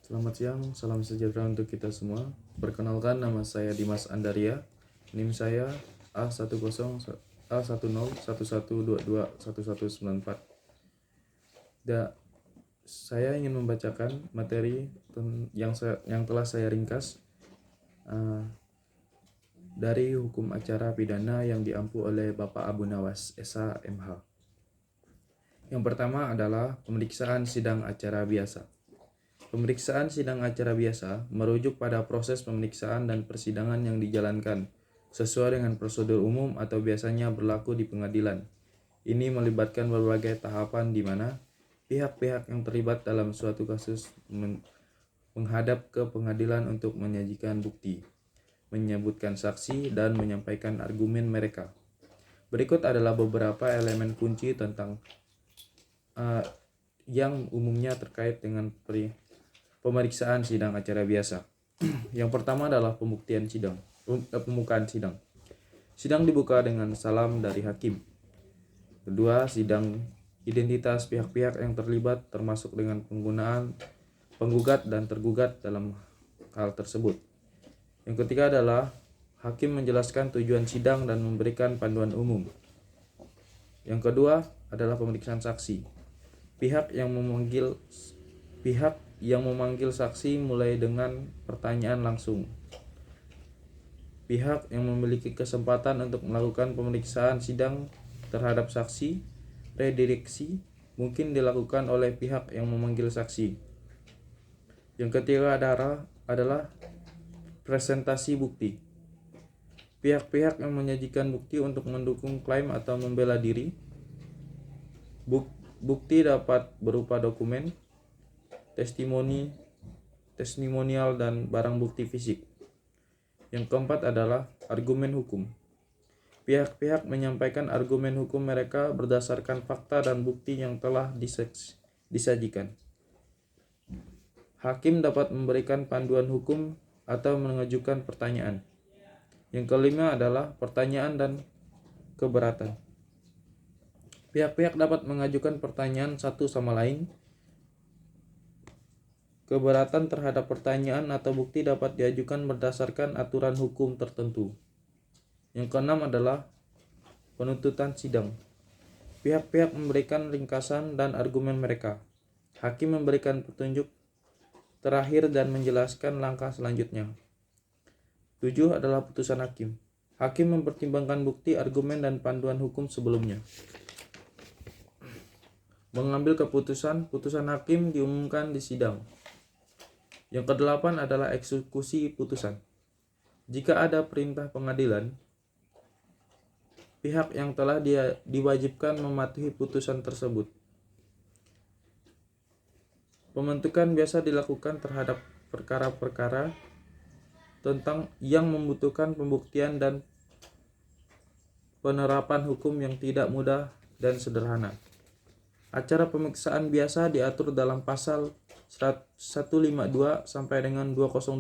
Selamat siang, salam sejahtera untuk kita semua. Perkenalkan, nama saya Dimas Andaria. NIM saya A10A1011221194. Saya ingin membacakan materi yang telah saya ringkas dari hukum acara pidana yang diampu oleh Bapak Abu Nawas, SH MH. Yang pertama adalah pemeriksaan sidang acara biasa. Pemeriksaan sidang acara biasa merujuk pada proses pemeriksaan dan persidangan yang dijalankan sesuai dengan prosedur umum atau biasanya berlaku di pengadilan. Ini melibatkan berbagai tahapan di mana pihak-pihak yang terlibat dalam suatu kasus menghadap ke pengadilan untuk menyajikan bukti, menyebutkan saksi, dan menyampaikan argumen mereka. Berikut adalah beberapa elemen kunci tentang yang umumnya terkait dengan pemeriksaan sidang acara biasa. Yang pertama adalah pembukaan sidang. Sidang dibuka dengan salam dari hakim. Kedua, sidang identitas pihak-pihak yang terlibat termasuk dengan penggunaan penggugat dan tergugat dalam hal tersebut. Yang ketiga adalah hakim menjelaskan tujuan sidang dan memberikan panduan umum. Yang kedua adalah pemeriksaan saksi. Pihak yang memanggil saksi mulai dengan pertanyaan langsung. Pihak yang memiliki kesempatan untuk melakukan pemeriksaan sidang terhadap saksi, redireksi, mungkin dilakukan oleh pihak yang memanggil saksi. Yang ketiga adalah presentasi bukti. Pihak-pihak yang menyajikan bukti untuk mendukung klaim atau membela diri. Bukti dapat berupa dokumen, testimonial, dan barang bukti fisik. Yang keempat adalah argumen hukum. Pihak-pihak menyampaikan argumen hukum mereka berdasarkan fakta dan bukti yang telah disajikan. Hakim dapat memberikan panduan hukum atau mengajukan pertanyaan. Yang kelima adalah pertanyaan dan keberatan. Pihak-pihak dapat mengajukan pertanyaan satu sama lain. Keberatan terhadap pertanyaan atau bukti dapat diajukan berdasarkan aturan hukum tertentu. Yang keenam adalah penuntutan sidang. Pihak-pihak memberikan ringkasan dan argumen mereka. Hakim memberikan petunjuk terakhir dan menjelaskan langkah selanjutnya. 7 adalah putusan hakim. Hakim mempertimbangkan bukti, argumen, dan panduan hukum sebelumnya. Mengambil keputusan, putusan hakim diumumkan di sidang. Yang kedelapan adalah eksekusi putusan. Jika ada perintah pengadilan, pihak yang telah diwajibkan mematuhi putusan tersebut. Pembentukan biasa dilakukan terhadap perkara-perkara tentang yang membutuhkan pembuktian dan penerapan hukum yang tidak mudah dan sederhana. Acara pemeriksaan biasa diatur dalam pasal 152 sampai dengan 202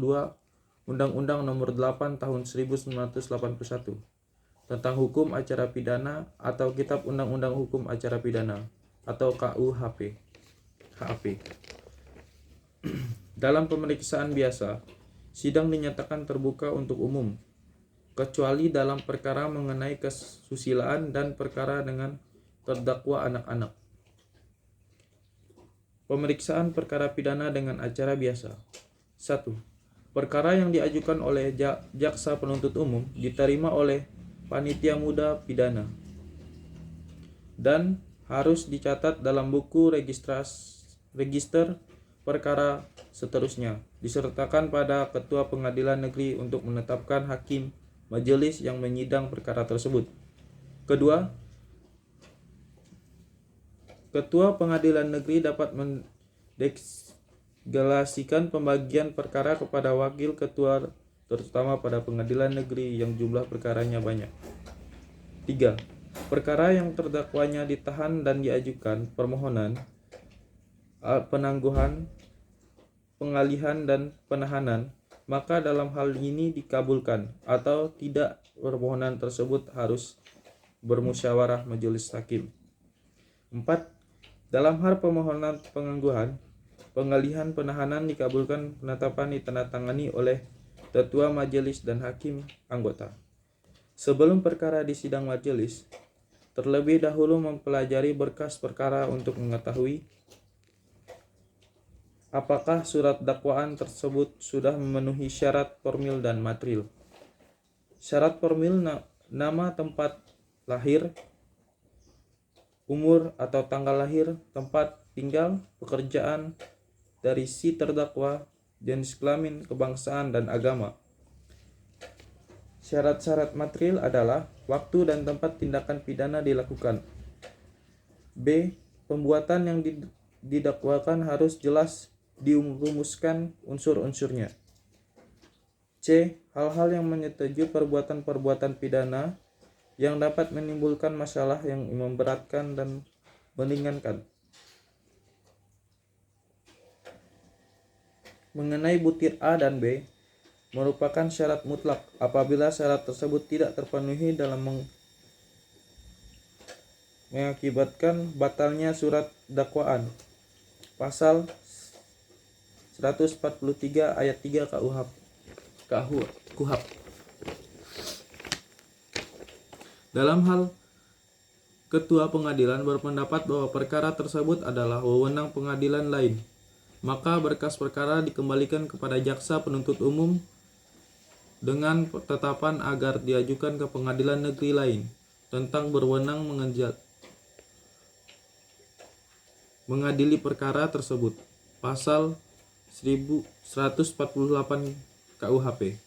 Undang-Undang Nomor 8 Tahun 1981 tentang Hukum Acara Pidana atau Kitab Undang-Undang Hukum Acara Pidana atau KUHP. Dalam pemeriksaan biasa, sidang dinyatakan terbuka untuk umum, kecuali dalam perkara mengenai kesusilaan dan perkara dengan terdakwa anak-anak. Pemeriksaan perkara pidana dengan acara biasa. 1. Perkara yang diajukan oleh jaksa penuntut umum diterima oleh panitia muda pidana dan harus dicatat dalam buku register perkara seterusnya, disertakan pada ketua pengadilan negeri untuk menetapkan hakim majelis yang menyidang perkara tersebut. Kedua, ketua pengadilan negeri dapat mendelegasikan pembagian perkara kepada wakil ketua, terutama pada pengadilan negeri yang jumlah perkaranya banyak. 3. Perkara yang terdakwanya ditahan dan diajukan permohonan penangguhan, pengalihan, dan penahanan, maka dalam hal ini dikabulkan atau tidak permohonan tersebut harus bermusyawarah majelis hakim. 4. Dalam hal permohonan penangguhan, pengalihan penahanan dikabulkan, penetapan ditandatangani oleh ketua majelis dan hakim anggota. Sebelum perkara di sidang majelis, terlebih dahulu mempelajari berkas perkara untuk mengetahui apakah surat dakwaan tersebut sudah memenuhi syarat formil dan material. Syarat formil nama, tempat lahir, umur atau tanggal lahir, tempat tinggal, pekerjaan dari si terdakwa, jenis kelamin, kebangsaan, dan agama. Syarat-syarat material adalah waktu dan tempat tindakan pidana dilakukan. B. Pembuatan yang didakwakan harus jelas dirumuskan unsur-unsurnya. C. Hal-hal yang menyetujui perbuatan-perbuatan pidana yang dapat menimbulkan masalah yang memberatkan dan meringankan. Mengenai butir A dan B, merupakan syarat mutlak apabila syarat tersebut tidak terpenuhi dalam mengakibatkan batalnya surat dakwaan. Pasal 143 ayat 3 KUHP. Dalam hal ketua pengadilan berpendapat bahwa perkara tersebut adalah wewenang pengadilan lain, maka berkas perkara dikembalikan kepada jaksa penuntut umum dengan tetapan agar diajukan ke pengadilan negeri lain tentang berwenang mengadili perkara tersebut. Pasal 148 KUHP.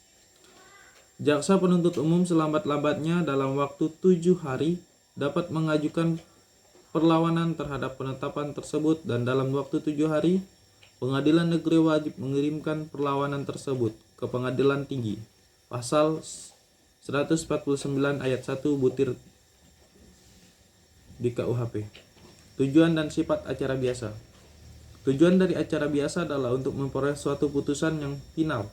Jaksa penuntut umum selambat-lambatnya dalam waktu 7 hari dapat mengajukan perlawanan terhadap penetapan tersebut, dan dalam waktu 7 hari pengadilan negeri wajib mengirimkan perlawanan tersebut ke pengadilan tinggi. Pasal 149 ayat 1 butir di KUHP. Tujuan dan sifat acara biasa. Tujuan dari acara biasa adalah untuk memperoleh suatu putusan yang final,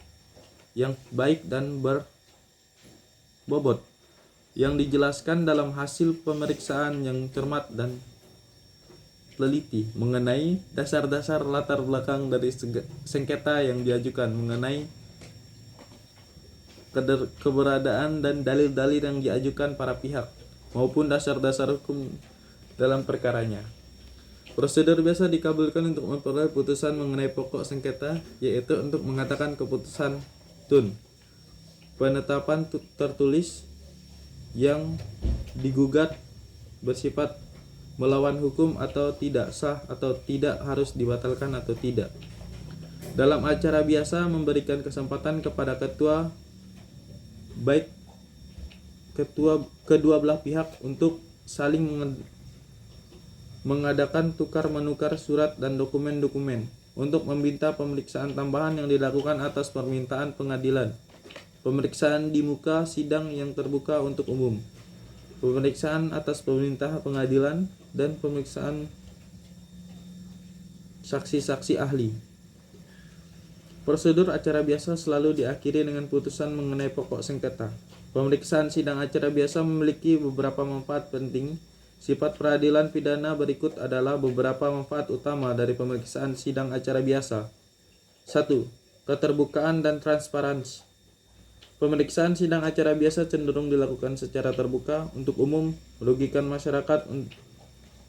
yang baik dan berbobot, yang dijelaskan dalam hasil pemeriksaan yang cermat dan teliti mengenai dasar-dasar latar belakang dari sengketa yang diajukan, mengenai keberadaan dan dalil-dalil yang diajukan para pihak, maupun dasar-dasar hukum dalam perkaranya. Prosedur biasa dikabulkan untuk memperoleh putusan mengenai pokok sengketa, yaitu untuk mengatakan keputusan tun, penetapan tertulis yang digugat bersifat melawan hukum atau tidak sah atau tidak, harus dibatalkan atau tidak. Dalam acara biasa memberikan kesempatan kepada ketua, baik kedua belah pihak, untuk saling mengadakan tukar-menukar surat dan dokumen-dokumen untuk meminta pemeriksaan tambahan yang dilakukan atas permintaan pengadilan, pemeriksaan di muka sidang yang terbuka untuk umum, pemeriksaan atas perintah pengadilan, dan pemeriksaan saksi-saksi ahli. Prosedur acara biasa selalu diakhiri dengan putusan mengenai pokok sengketa. Pemeriksaan sidang acara biasa memiliki beberapa manfaat penting. Sifat peradilan pidana berikut adalah beberapa manfaat utama dari pemeriksaan sidang acara biasa. 1. Keterbukaan dan transparansi. Pemeriksaan sidang acara biasa cenderung dilakukan secara terbuka untuk umum,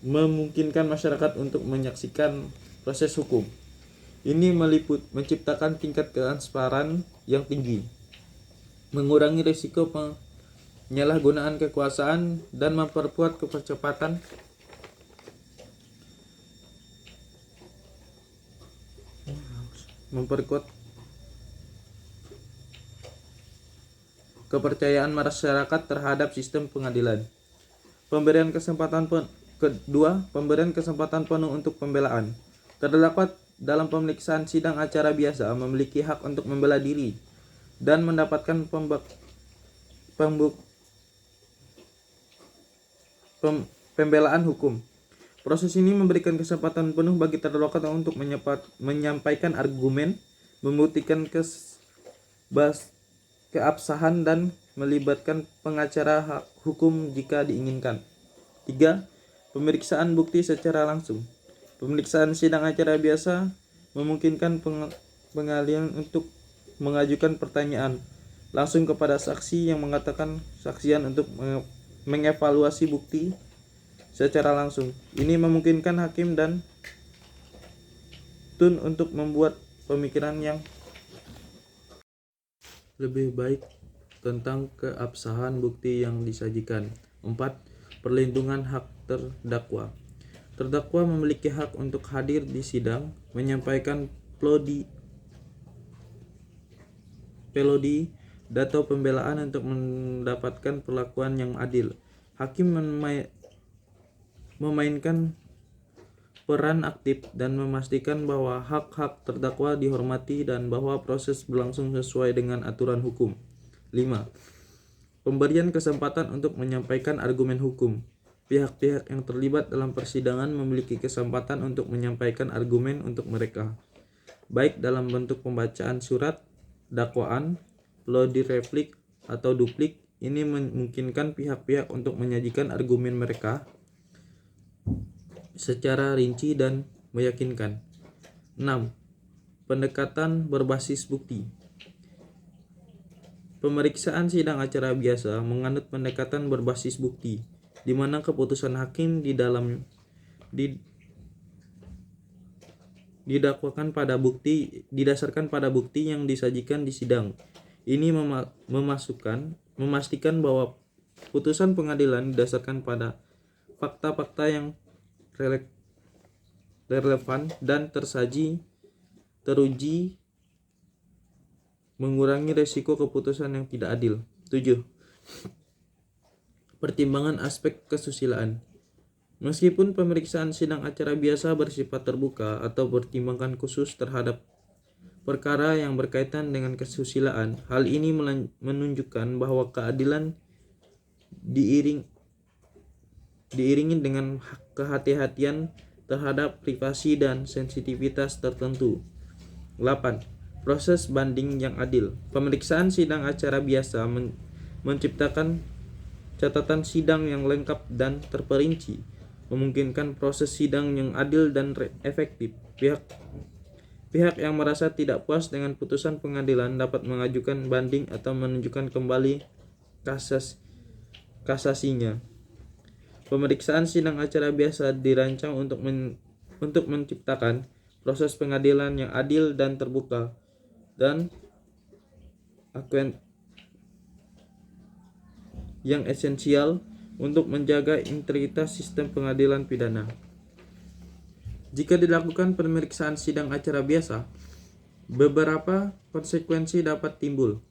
memungkinkan masyarakat untuk menyaksikan proses hukum. Ini menciptakan tingkat transparan yang tinggi, mengurangi risiko penyalahgunaan kekuasaan, dan memperkuat kepercayaan masyarakat terhadap sistem pengadilan. Pemberian kesempatan penuh untuk pembelaan. Terdakwa dalam pemeriksaan sidang acara biasa memiliki hak untuk membela diri dan mendapatkan pembelaan hukum. Proses ini memberikan kesempatan penuh bagi terdakwa untuk menyampaikan argumen, membuktikan keabsahan, dan melibatkan pengacara hukum jika diinginkan. 3. Pemeriksaan bukti secara langsung. Pemeriksaan sidang acara biasa memungkinkan pengalihan untuk mengajukan pertanyaan langsung kepada saksi yang mengatakan saksian untuk mengevaluasi bukti secara langsung. Ini memungkinkan hakim dan tun untuk membuat pemikiran yang lebih baik tentang keabsahan bukti yang disajikan. 4. Perlindungan hak terdakwa. Terdakwa memiliki hak untuk hadir di sidang, menyampaikan pelodi atau pembelaan untuk mendapatkan perlakuan yang adil. Hakim memainkan peran aktif dan memastikan bahwa hak-hak terdakwa dihormati dan bahwa proses berlangsung sesuai dengan aturan hukum. 5. Pemberian kesempatan untuk menyampaikan argumen hukum. Pihak-pihak yang terlibat dalam persidangan memiliki kesempatan untuk menyampaikan argumen untuk mereka, baik dalam bentuk pembacaan surat dakwaan, plodi replik, atau duplik. Ini memungkinkan pihak-pihak untuk menyajikan argumen mereka secara rinci dan meyakinkan. 6. Pendekatan berbasis bukti. Pemeriksaan sidang acara biasa menganut pendekatan berbasis bukti, di mana keputusan hakim didasarkan pada bukti yang disajikan di sidang. Ini memastikan bahwa putusan pengadilan didasarkan pada fakta-fakta yang relevan dan teruji, mengurangi resiko keputusan yang tidak adil. 7. Pertimbangan aspek kesusilaan. Meskipun pemeriksaan sidang acara biasa bersifat terbuka atau pertimbangan khusus terhadap perkara yang berkaitan dengan kesusilaan, hal ini menunjukkan bahwa keadilan diiringi dengan kehati-hatian terhadap privasi dan sensitivitas tertentu. 8. Proses banding yang adil. Pemeriksaan sidang acara biasa menciptakan catatan sidang yang lengkap dan terperinci, memungkinkan proses sidang yang adil dan efektif. Pihak yang merasa tidak puas dengan putusan pengadilan dapat mengajukan banding atau menunjukkan kembali kasasinya. Pemeriksaan sidang acara biasa dirancang untuk menciptakan proses pengadilan yang adil dan terbuka dan yang esensial untuk menjaga integritas sistem pengadilan pidana. Jika dilakukan pemeriksaan sidang acara biasa, beberapa konsekuensi dapat timbul,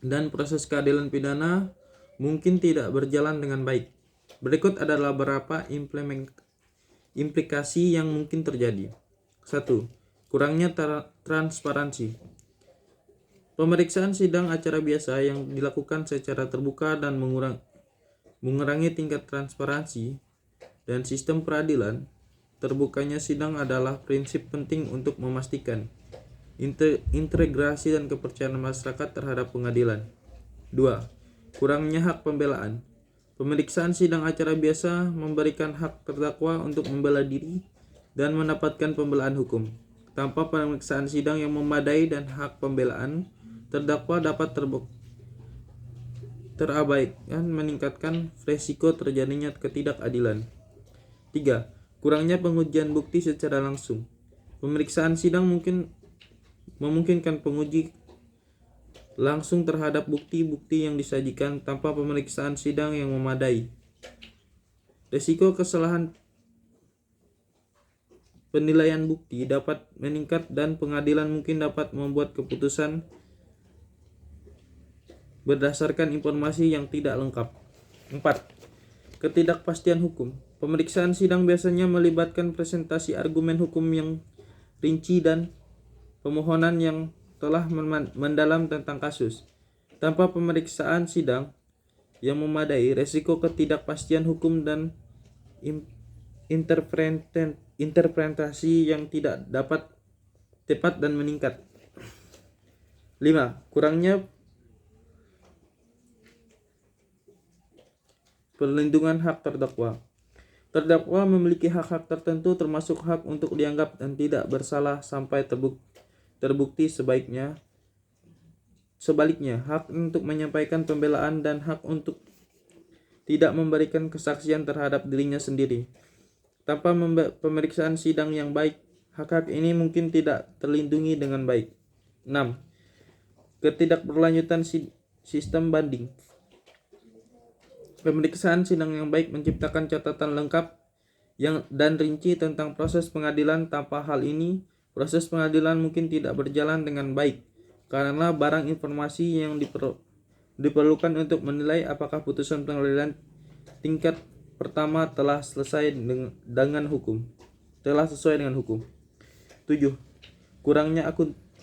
dan proses keadilan pidana mungkin tidak berjalan dengan baik. Berikut adalah beberapa implikasi yang mungkin terjadi. 1. Kurangnya transparansi. Pemeriksaan sidang acara biasa yang dilakukan secara terbuka dan mengurangi tingkat transparansi dan sistem peradilan. Terbukanya sidang adalah prinsip penting untuk memastikan integrasi dan kepercayaan masyarakat terhadap pengadilan. 2. Kurangnya hak pembelaan. Pemeriksaan sidang acara biasa memberikan hak terdakwa untuk membela diri dan mendapatkan pembelaan hukum. Tanpa pemeriksaan sidang yang memadai dan hak pembelaan, terdakwa dapat terabaikan, meningkatkan risiko terjadinya ketidakadilan. 3. Kurangnya pengujian bukti secara langsung. Pemeriksaan sidang memungkinkan penguji langsung terhadap bukti-bukti yang disajikan tanpa pemeriksaan sidang yang memadai. Risiko kesalahan penilaian bukti dapat meningkat dan pengadilan mungkin dapat membuat keputusan berdasarkan informasi yang tidak lengkap. 4. Ketidakpastian hukum. Pemeriksaan sidang biasanya melibatkan presentasi argumen hukum yang rinci dan pemohonan yang telah mendalam tentang kasus. Tanpa pemeriksaan sidang yang memadai, resiko ketidakpastian hukum dan interpretasi yang tidak dapat tepat dan meningkat. 5. Kurangnya perlindungan hak terdakwa. Terdakwa memiliki hak-hak tertentu termasuk hak untuk dianggap dan tidak bersalah sampai terbukti sebaliknya, hak untuk menyampaikan pembelaan dan hak untuk tidak memberikan kesaksian terhadap dirinya sendiri. Tanpa pemeriksaan sidang yang baik, hak-hak ini mungkin tidak terlindungi dengan baik. 6. Ketidakberlanjutan sistem banding. Pemeriksaan sidang yang baik menciptakan catatan lengkap dan rinci tentang proses pengadilan. Tanpa hal ini, proses pengadilan mungkin tidak berjalan dengan baik karena barang informasi yang diperlukan untuk menilai apakah putusan pengadilan tingkat pertama telah sesuai dengan hukum. 7. Kurangnya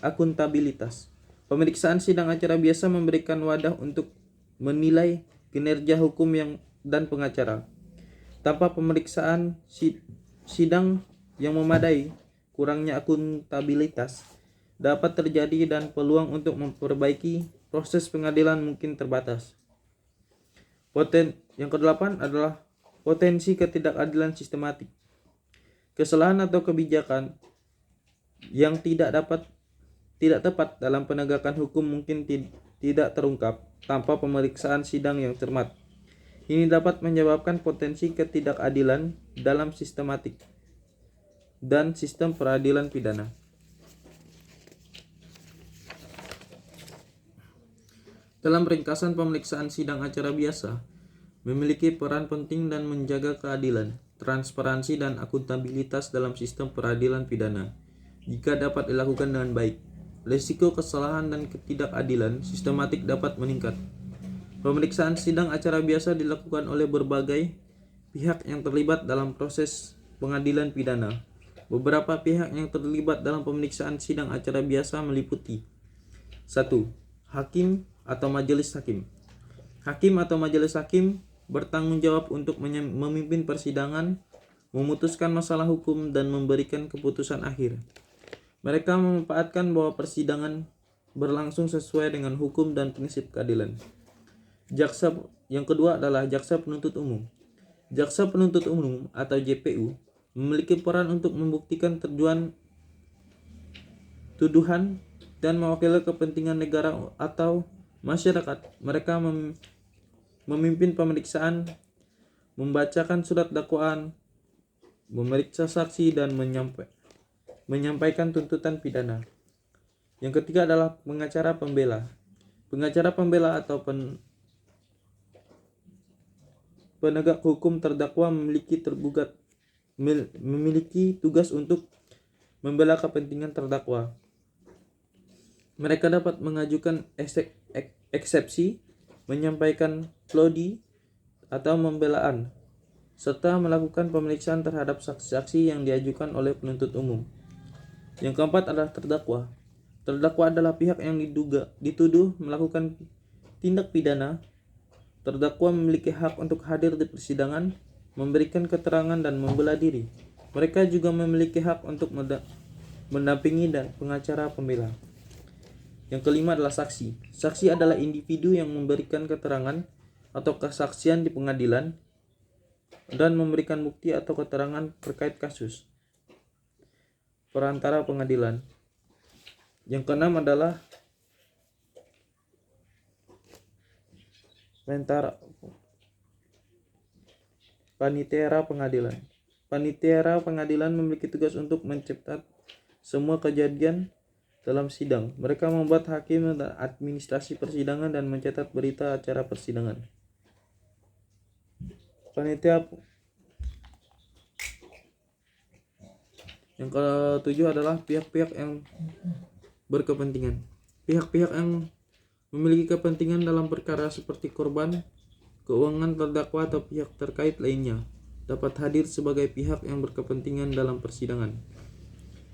akuntabilitas. Pemeriksaan sidang acara biasa memberikan wadah untuk menilai kinerja hukum dan pengacara. Tanpa pemeriksaan sidang yang memadai, kurangnya akuntabilitas dapat terjadi dan peluang untuk memperbaiki proses pengadilan mungkin terbatas. Yang ke-8 adalah potensi ketidakadilan sistematik. Kesalahan atau kebijakan yang tidak tepat dalam penegakan hukum mungkin tidak terungkap tanpa pemeriksaan sidang yang cermat. Ini dapat menyebabkan potensi ketidakadilan dalam sistematik dan sistem peradilan pidana. Dalam ringkasan, pemeriksaan sidang acara biasa memiliki peran penting dan menjaga keadilan, transparansi, dan akuntabilitas dalam sistem peradilan pidana. Jika dapat dilakukan dengan baik, risiko kesalahan dan ketidakadilan sistematik dapat meningkat. Pemeriksaan sidang acara biasa dilakukan oleh berbagai pihak yang terlibat dalam proses pengadilan pidana. Beberapa pihak yang terlibat dalam pemeriksaan sidang acara biasa meliputi 1. Hakim atau majelis hakim. Hakim atau majelis hakim bertanggung jawab untuk memimpin persidangan, memutuskan masalah hukum, dan memberikan keputusan akhir. Mereka memanfaatkan bahwa persidangan berlangsung sesuai dengan hukum dan prinsip keadilan. Yang kedua adalah jaksa penuntut umum. Jaksa penuntut umum atau JPU memiliki peran untuk membuktikan tuduhan dan mewakili kepentingan negara atau masyarakat. Mereka memimpin pemeriksaan, membacakan surat dakwaan, memeriksa saksi, dan menyampaikan tuntutan pidana. Yang ketiga adalah pengacara pembela. Pengacara pembela atau penegak hukum terdakwa memiliki tugas untuk membela kepentingan terdakwa. Mereka dapat mengajukan eksepsi, menyampaikan plodi atau pembelaan, serta melakukan pemeriksaan terhadap saksi-saksi yang diajukan oleh penuntut umum. Yang keempat adalah terdakwa. Terdakwa adalah pihak yang dituduh melakukan tindak pidana. Terdakwa memiliki hak untuk hadir di persidangan, memberikan keterangan, dan membela diri. Mereka juga memiliki hak untuk mendampingi dan pengacara pembela. Yang kelima adalah saksi. Saksi adalah individu yang memberikan keterangan atau kesaksian di pengadilan dan memberikan bukti atau keterangan terkait kasus. Perantara pengadilan. Yang keenam adalah panitera pengadilan. Panitera pengadilan memiliki tugas untuk mencatat semua kejadian dalam sidang. Mereka membuat hakim dan administrasi persidangan dan mencatat berita acara persidangan. Panitia. Yang ketujuh adalah pihak-pihak yang berkepentingan. Pihak-pihak yang memiliki kepentingan dalam perkara seperti korban, keuangan terdakwa, atau pihak terkait lainnya dapat hadir sebagai pihak yang berkepentingan dalam persidangan.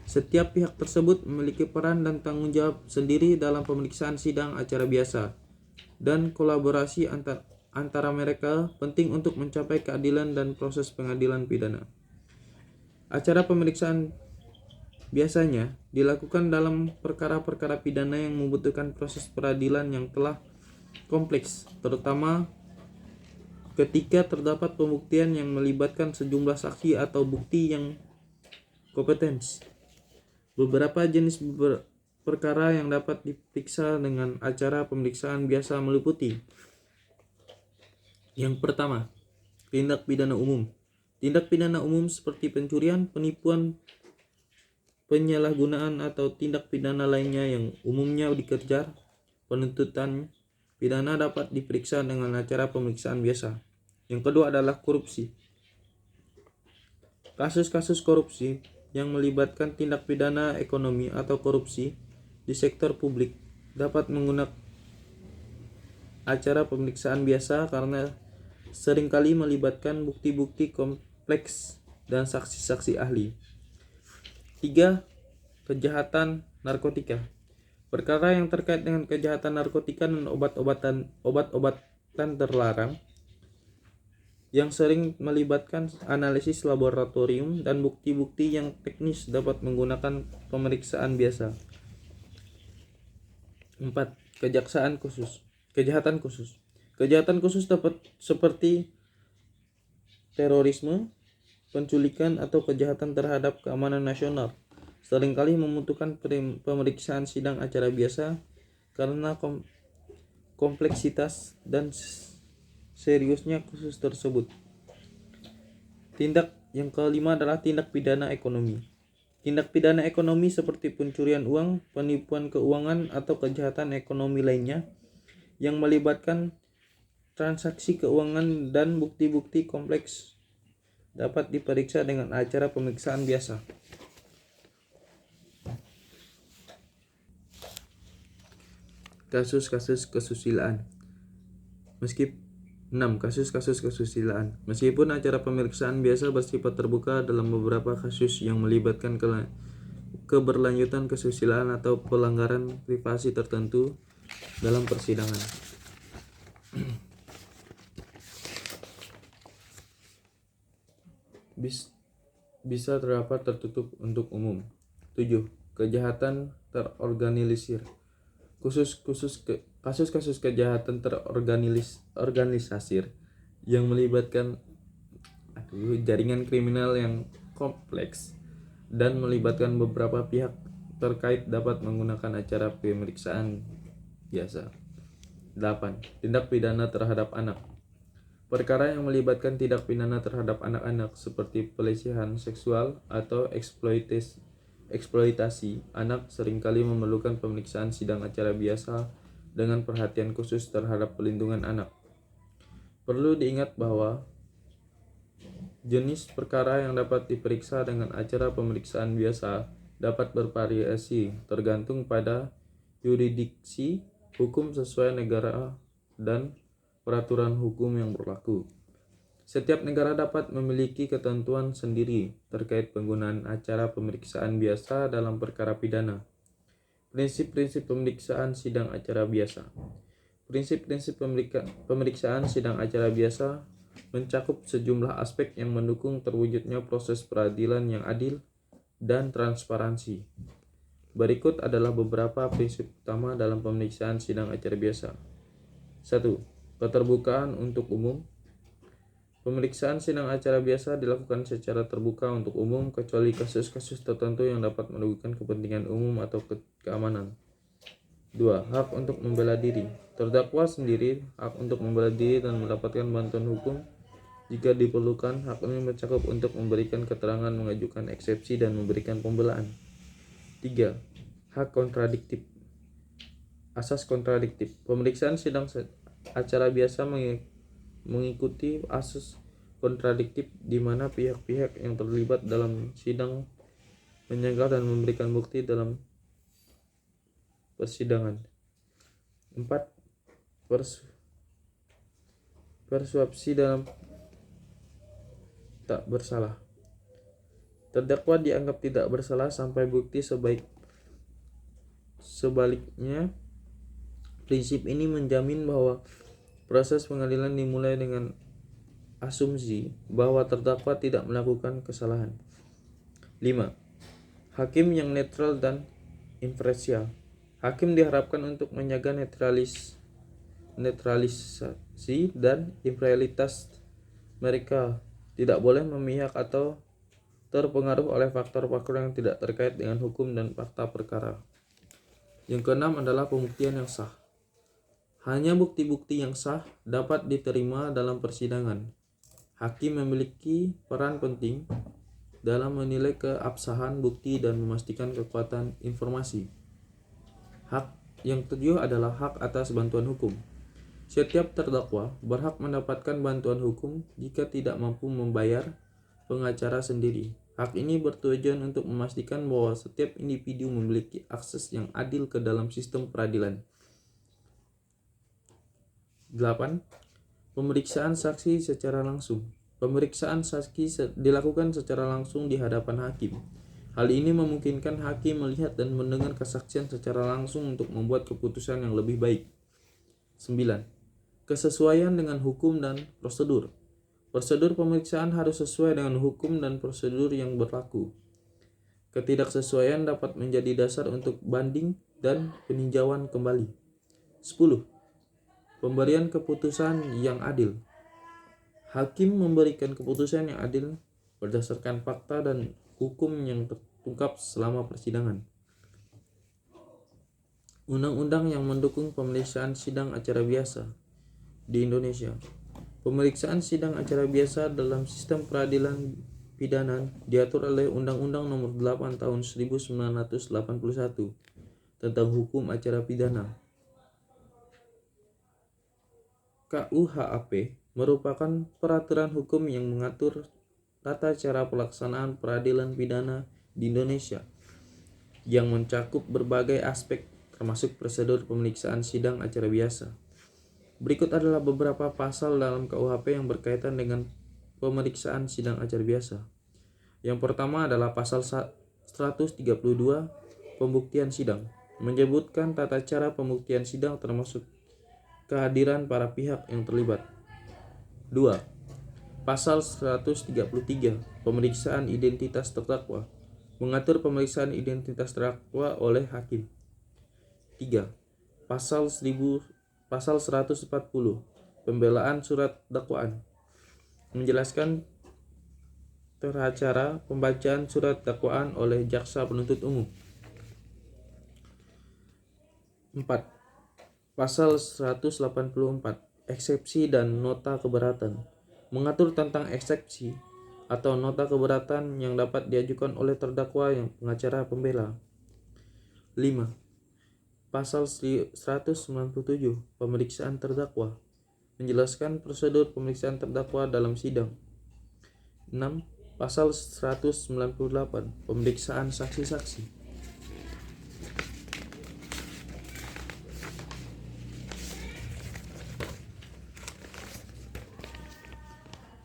Setiap pihak tersebut memiliki peran dan tanggung jawab sendiri dalam pemeriksaan sidang acara biasa, dan kolaborasi antara mereka penting untuk mencapai keadilan dan proses pengadilan pidana. Acara pemeriksaan biasanya dilakukan dalam perkara-perkara pidana yang membutuhkan proses peradilan yang telah kompleks, terutama ketika terdapat pembuktian yang melibatkan sejumlah saksi atau bukti yang kompetens. Beberapa jenis perkara yang dapat diperiksa dengan acara pemeriksaan biasa meliputi: yang pertama, tindak pidana umum. Tindak pidana umum seperti pencurian, penipuan, penyalahgunaan, atau tindak pidana lainnya yang umumnya dikejar penuntutan pidana dapat diperiksa dengan acara pemeriksaan biasa. Yang kedua adalah korupsi. Kasus-kasus korupsi yang melibatkan tindak pidana ekonomi atau korupsi di sektor publik dapat menggunakan acara pemeriksaan biasa karena seringkali melibatkan bukti-bukti kompleks dan saksi-saksi ahli. 3. Kejahatan narkotika. Perkara yang terkait dengan kejahatan narkotika dan obat-obatan terlarang yang sering melibatkan analisis laboratorium dan bukti-bukti yang teknis dapat menggunakan pemeriksaan biasa. 4. Kejahatan khusus. Kejahatan khusus dapat seperti terorisme, penculikan, atau kejahatan terhadap keamanan nasional. Seringkali membutuhkan pemeriksaan sidang acara biasa karena kompleksitas dan seriusnya kasus tersebut. Yang kelima adalah tindak pidana ekonomi. Tindak pidana ekonomi seperti pencurian uang, penipuan keuangan, atau kejahatan ekonomi lainnya yang melibatkan transaksi keuangan dan bukti-bukti kompleks dapat diperiksa dengan acara pemeriksaan biasa. Kasus-kasus kesusilaan. 6. Kasus-kasus kesusilaan. Meskipun acara pemeriksaan biasa bersifat terbuka, dalam beberapa kasus yang melibatkan keberlanjutan kesusilaan atau pelanggaran privasi tertentu dalam persidangan, bisa terdapat tertutup untuk umum. 7. Kejahatan terorganisir. Kasus-kasus kejahatan terorganisir yang melibatkan jaringan kriminal yang kompleks dan melibatkan beberapa pihak terkait dapat menggunakan acara pemeriksaan biasa. 8. Tindak pidana terhadap anak. Perkara yang melibatkan tindak pidana terhadap anak-anak seperti pelecehan seksual atau eksploitasi anak seringkali memerlukan pemeriksaan sidang acara biasa dengan perhatian khusus terhadap pelindungan anak. Perlu diingat bahwa jenis perkara yang dapat diperiksa dengan acara pemeriksaan biasa dapat bervariasi tergantung pada yurisdiksi hukum sesuai negara dan peraturan hukum yang berlaku. Setiap negara dapat memiliki ketentuan sendiri terkait penggunaan acara pemeriksaan biasa dalam perkara pidana. Prinsip-prinsip pemeriksaan sidang acara biasa. Prinsip-prinsip pemeriksaan sidang acara biasa mencakup sejumlah aspek yang mendukung terwujudnya proses peradilan yang adil dan transparansi. Berikut adalah beberapa prinsip utama dalam pemeriksaan sidang acara biasa. 1. Keterbukaan untuk umum. Pemeriksaan sidang acara biasa dilakukan secara terbuka untuk umum kecuali kasus-kasus tertentu yang dapat merugikan kepentingan umum atau keamanan. 2. Hak untuk membela diri. Terdakwa sendiri hak untuk membela diri dan mendapatkan bantuan hukum jika diperlukan. Hak ini mencakup untuk memberikan keterangan, mengajukan eksepsi, dan memberikan pembelaan. 3. Hak kontradiktif. Asas kontradiktif. Pemeriksaan sidang acara biasa mengikuti asas kontradiktif di mana pihak-pihak yang terlibat dalam sidang menyangkal dan memberikan bukti dalam persidangan. 4. Persuasi dalam tak bersalah. Terdakwa dianggap tidak bersalah sampai bukti sebaliknya. Prinsip ini menjamin bahwa proses pengadilan dimulai dengan asumsi bahwa terdakwa tidak melakukan kesalahan. 5. Hakim yang netral dan imparsial. Hakim diharapkan untuk menjaga netralitas supremasi dan imperialitas mereka, tidak boleh memihak atau terpengaruh oleh faktor-faktor yang tidak terkait dengan hukum dan fakta perkara. Yang keenam adalah pembuktian yang sah. Hanya bukti-bukti yang sah dapat diterima dalam persidangan. Hakim memiliki peran penting dalam menilai keabsahan bukti dan memastikan kekuatan informasi. Hak yang ketujuh adalah hak atas bantuan hukum. Setiap terdakwa berhak mendapatkan bantuan hukum jika tidak mampu membayar pengacara sendiri. Hak ini bertujuan untuk memastikan bahwa setiap individu memiliki akses yang adil ke dalam sistem peradilan. 8. Pemeriksaan saksi secara langsung. Pemeriksaan saksi dilakukan secara langsung di hadapan hakim. Hal ini memungkinkan hakim melihat dan mendengar kesaksian secara langsung untuk membuat keputusan yang lebih baik. 9. Kesesuaian dengan hukum dan prosedur. Prosedur pemeriksaan harus sesuai dengan hukum dan prosedur yang berlaku. Ketidaksesuaian dapat menjadi dasar untuk banding dan peninjauan kembali. 10. Pemberian keputusan yang adil. Hakim memberikan keputusan yang adil berdasarkan fakta dan hukum yang terungkap selama persidangan. Undang-undang yang mendukung pemeriksaan sidang acara biasa di Indonesia. Pemeriksaan sidang acara biasa dalam sistem peradilan pidana diatur oleh Undang-Undang Nomor 8 Tahun 1981 tentang Hukum Acara Pidana. KUHAP merupakan peraturan hukum yang mengatur tata cara pelaksanaan peradilan pidana di Indonesia yang mencakup berbagai aspek termasuk prosedur pemeriksaan sidang acara biasa. Berikut adalah beberapa pasal dalam KUHP yang berkaitan dengan pemeriksaan sidang acara biasa. Yang pertama adalah pasal 132 pembuktian sidang, menyebutkan tata cara pembuktian sidang termasuk kehadiran para pihak yang terlibat. 2. Pasal 133 pemeriksaan identitas terdakwa, mengatur pemeriksaan identitas terdakwa oleh hakim. 3. Pasal 140 pembelaan surat dakwaan, menjelaskan tata cara pembacaan surat dakwaan oleh jaksa penuntut umum. 4. Pasal 184 eksepsi dan nota keberatan, mengatur tentang eksepsi atau nota keberatan yang dapat diajukan oleh terdakwa yang pengacara pembela. 5. Pasal 197 pemeriksaan terdakwa, menjelaskan prosedur pemeriksaan terdakwa dalam sidang. 6. Pasal 198 pemeriksaan saksi-saksi,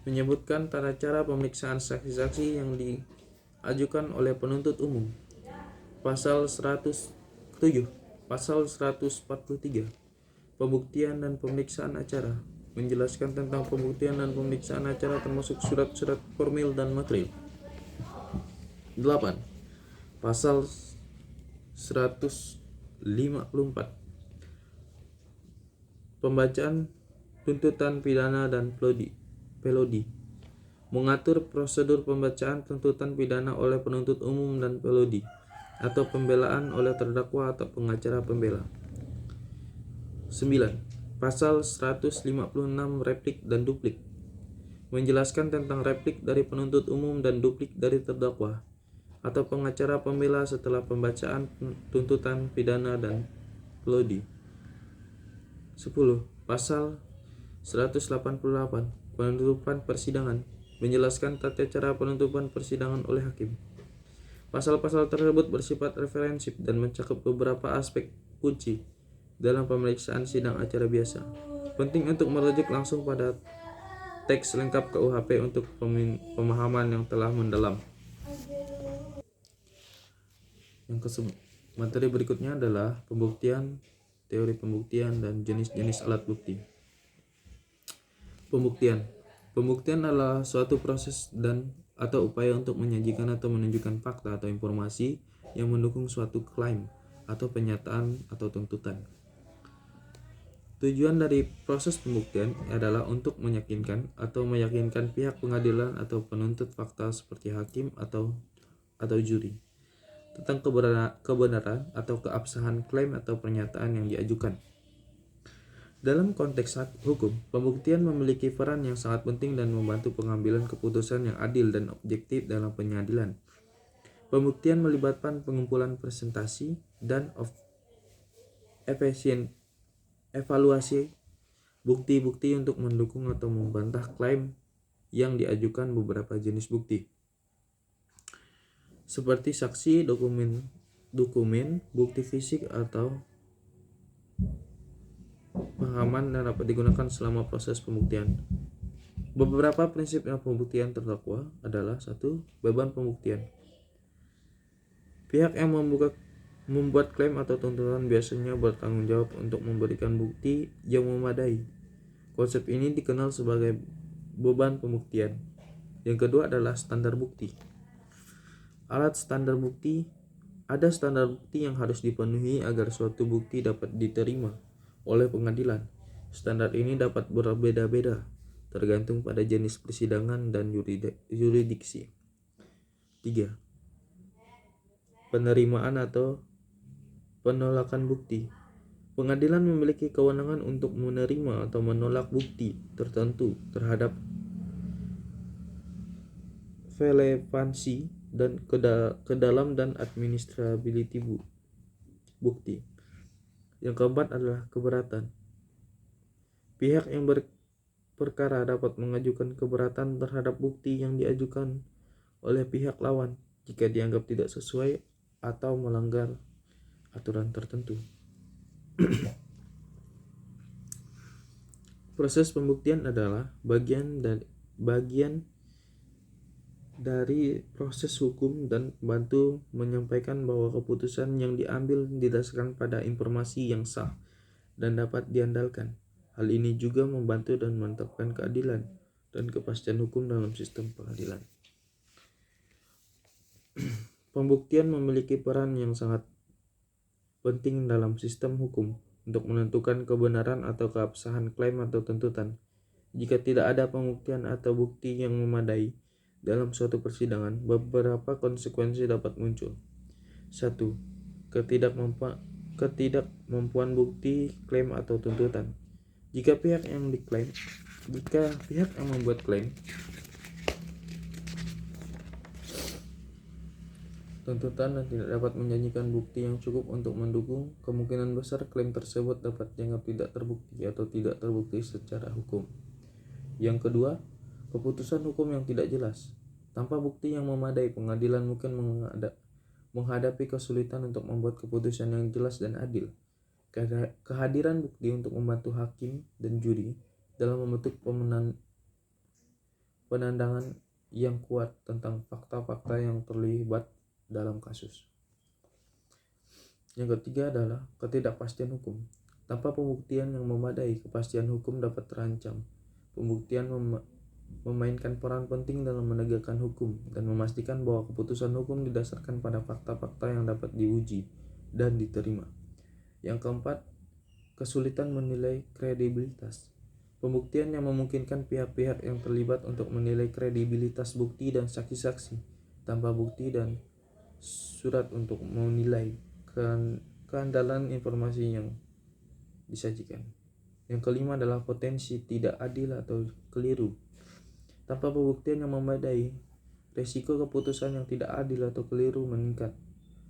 menyebutkan tata cara pemeriksaan saksi-saksi yang diajukan oleh penuntut umum. Pasal 143 pembuktian dan pemeriksaan acara, menjelaskan tentang pembuktian dan pemeriksaan acara termasuk surat-surat formil dan material. 8. Pasal 154 pembacaan tuntutan pidana dan pelodi, mengatur prosedur pembacaan tuntutan pidana oleh penuntut umum dan pelodi atau pembelaan oleh terdakwa atau pengacara pembela. 9. Pasal 156 replik dan duplik, menjelaskan tentang replik dari penuntut umum dan duplik dari terdakwa atau pengacara pembela setelah pembacaan tuntutan pidana dan pelodi. 10. Pasal 188 penutupan persidangan, menjelaskan tata cara penutupan persidangan oleh hakim. Pasal-pasal tersebut bersifat referensif dan mencakup beberapa aspek kunci dalam pemeriksaan sidang acara biasa. Penting untuk merujuk langsung pada teks lengkap KUHP untuk pemahaman yang telah mendalam. Materi berikutnya adalah pembuktian, teori pembuktian, dan jenis-jenis alat bukti. Pembuktian adalah suatu proses atau upaya untuk menyajikan atau menunjukkan fakta atau informasi yang mendukung suatu klaim atau pernyataan atau tuntutan. Tujuan dari proses pembuktian adalah untuk meyakinkan pihak pengadilan atau penuntut fakta seperti hakim atau juri tentang kebenaran atau keabsahan klaim atau pernyataan yang diajukan. Dalam konteks hukum, pembuktian memiliki peran yang sangat penting dan membantu pengambilan keputusan yang adil dan objektif dalam pengadilan. Pembuktian melibatkan pengumpulan presentasi dan evaluasi bukti-bukti untuk mendukung atau membantah klaim yang diajukan. Beberapa jenis bukti seperti saksi, dokumen, bukti fisik atau pengaman dan dapat digunakan selama proses pembuktian. Beberapa prinsip pembuktian terdakwa adalah: 1. Beban pembuktian. Pihak yang membuat klaim atau tuntutan biasanya bertanggung jawab untuk memberikan bukti yang memadai. Konsep ini dikenal sebagai beban pembuktian. Yang kedua adalah standar bukti. Alat standar bukti. Ada standar bukti yang harus dipenuhi agar suatu bukti dapat diterima oleh pengadilan. Standar ini dapat berbeda-beda tergantung pada jenis persidangan dan yurisdiksi. 3. Penerimaan atau penolakan bukti. Pengadilan memiliki kewenangan untuk menerima atau menolak bukti tertentu terhadap relevansi dan kedalam dan administrability bukti. Yang keempat adalah keberatan. Pihak yang berperkara dapat mengajukan keberatan terhadap bukti yang diajukan oleh pihak lawan jika dianggap tidak sesuai atau melanggar aturan tertentu. Proses pembuktian adalah bagian dari proses hukum dan membantu menyampaikan bahwa keputusan yang diambil didasarkan pada informasi yang sah dan dapat diandalkan. Hal ini juga membantu dan memantapkan keadilan dan kepastian hukum dalam sistem pengadilan. Pembuktian memiliki peran yang sangat penting dalam sistem hukum untuk menentukan kebenaran atau keabsahan klaim atau tuntutan. Jika tidak ada pembuktian atau bukti yang memadai dalam suatu persidangan, beberapa konsekuensi dapat muncul. 1. Ketidakmampuan bukti klaim atau tuntutan. Jika pihak yang membuat klaim, tuntutan dan tidak dapat menjanjikan bukti yang cukup untuk mendukung, kemungkinan besar klaim tersebut dapat dianggap tidak terbukti atau tidak terbukti secara hukum. Yang kedua, keputusan hukum yang tidak jelas. Tanpa bukti yang memadai, pengadilan mungkin menghadapi kesulitan untuk membuat keputusan yang jelas dan adil. Kehadiran bukti untuk membantu hakim dan juri dalam membentuk penandangan yang kuat tentang fakta-fakta yang terlibat dalam kasus. Yang ketiga adalah ketidakpastian hukum. Tanpa pembuktian yang memadai, kepastian hukum dapat terancam. Pembuktian memainkan peran penting dalam menegakkan hukum dan memastikan bahwa keputusan hukum didasarkan pada fakta-fakta yang dapat diuji dan diterima. Yang keempat, kesulitan menilai kredibilitas. Pembuktian yang memungkinkan pihak-pihak yang terlibat untuk menilai kredibilitas bukti dan saksi-saksi. Tanpa bukti dan surat untuk menilai keandalan informasi yang disajikan. Yang kelima adalah potensi tidak adil atau keliru. Tanpa pembuktian yang memadai, resiko keputusan yang tidak adil atau keliru meningkat.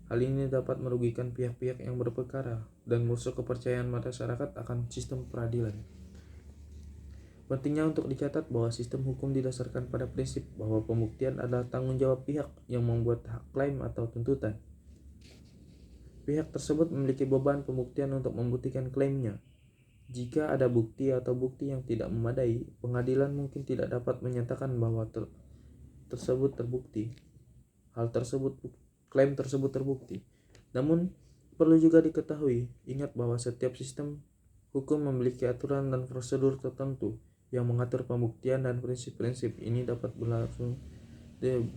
Hal ini dapat merugikan pihak-pihak yang berperkara dan merusak kepercayaan masyarakat akan sistem peradilan. Pentingnya untuk dicatat bahwa sistem hukum didasarkan pada prinsip bahwa pembuktian adalah tanggung jawab pihak yang membuat klaim atau tuntutan. Pihak tersebut memiliki beban pembuktian untuk membuktikan klaimnya. Jika ada bukti atau bukti yang tidak memadai, pengadilan mungkin tidak dapat menyatakan bahwa tersebut terbukti. Klaim tersebut terbukti. Namun, perlu juga diketahui, ingat bahwa setiap sistem hukum memiliki aturan dan prosedur tertentu yang mengatur pembuktian, dan prinsip-prinsip ini dapat berlangsung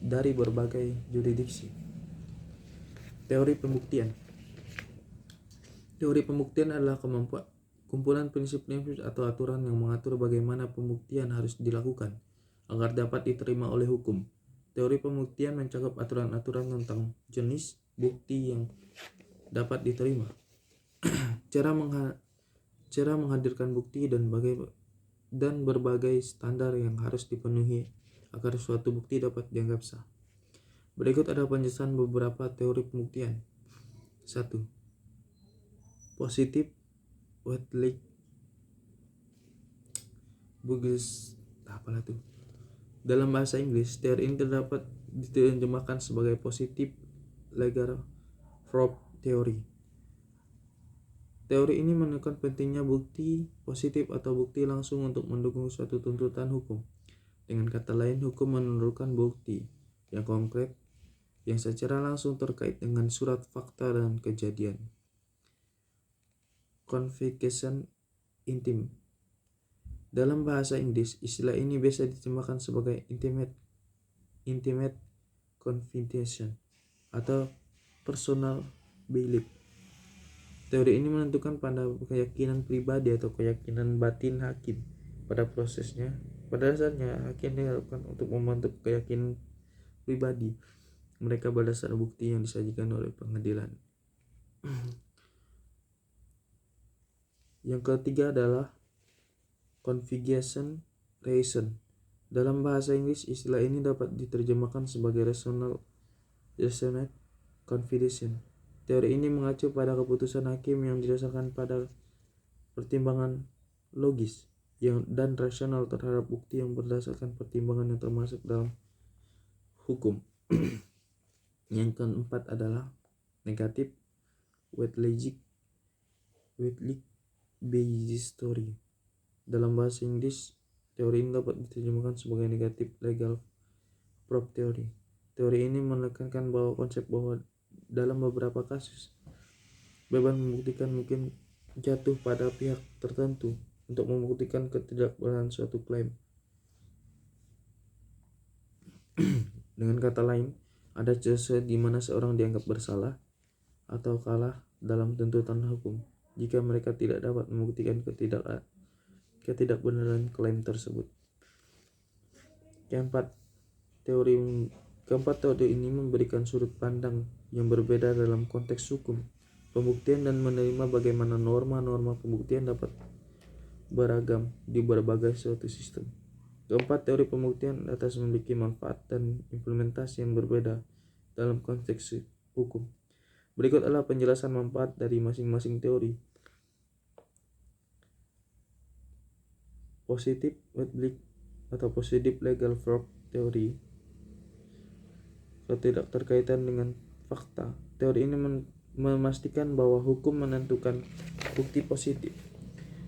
dari berbagai yurisdiksi. Teori pembuktian. Teori pembuktian adalah kumpulan prinsip-prinsip atau aturan yang mengatur bagaimana pembuktian harus dilakukan agar dapat diterima oleh hukum. Teori pembuktian mencakup aturan-aturan tentang jenis bukti yang dapat diterima, cara menghadirkan bukti dan berbagai standar yang harus dipenuhi agar suatu bukti dapat dianggap sah. Berikut ada penjelasan beberapa teori pembuktian. 1. Positive Waitley Bugis apalah tuh. Dalam bahasa Inggris, teori ini dapat diterjemahkan sebagai positive legal proof theory. Teori ini menekan pentingnya bukti positif atau bukti langsung untuk mendukung suatu tuntutan hukum. Dengan kata lain, hukum menunjukkan bukti yang konkret yang secara langsung terkait dengan surat fakta dan kejadian. Convocation intim. Dalam bahasa Inggris, istilah ini biasa diterjemahkan sebagai intimate confidential atau personal belief. Teori ini menentukan pada keyakinan pribadi atau keyakinan batin hakim. Pada dasarnya hakim diharapkan untuk membentuk keyakinan pribadi mereka berdasar bukti yang disajikan oleh pengadilan. Yang ketiga adalah configuration reason. Dalam bahasa Inggris, istilah ini dapat diterjemahkan sebagai reasoned confidence. Teori ini mengacu pada keputusan hakim yang didasarkan pada pertimbangan logis dan rasional terhadap bukti yang berdasarkan pertimbangan yang termasuk dalam hukum. Yang keempat adalah negative Waitley basis theory. Dalam bahasa Inggris, teori ini dapat diterjemahkan sebagai negative legal proof theory. Teori ini menekankan bahwa konsep bahwa dalam beberapa kasus beban membuktikan mungkin jatuh pada pihak tertentu untuk membuktikan ketidakbenaran suatu klaim. Dengan kata lain, ada casus di mana seorang dianggap bersalah atau kalah dalam tuntutan hukum jika mereka tidak dapat membuktikan ketidakbenaran klaim tersebut. Keempat teori ini memberikan sudut pandang yang berbeda dalam konteks hukum, pembuktian dan menerima bagaimana norma-norma pembuktian dapat beragam di berbagai suatu sistem. Keempat teori pembuktian atas memiliki manfaat dan implementasi yang berbeda dalam konteks hukum. Berikut adalah penjelasan manfaat dari masing-masing teori. Positive Waitley atau positive legal proof theory. Ketidakterkaitan dengan fakta. Teori ini memastikan bahwa hukum menentukan bukti positif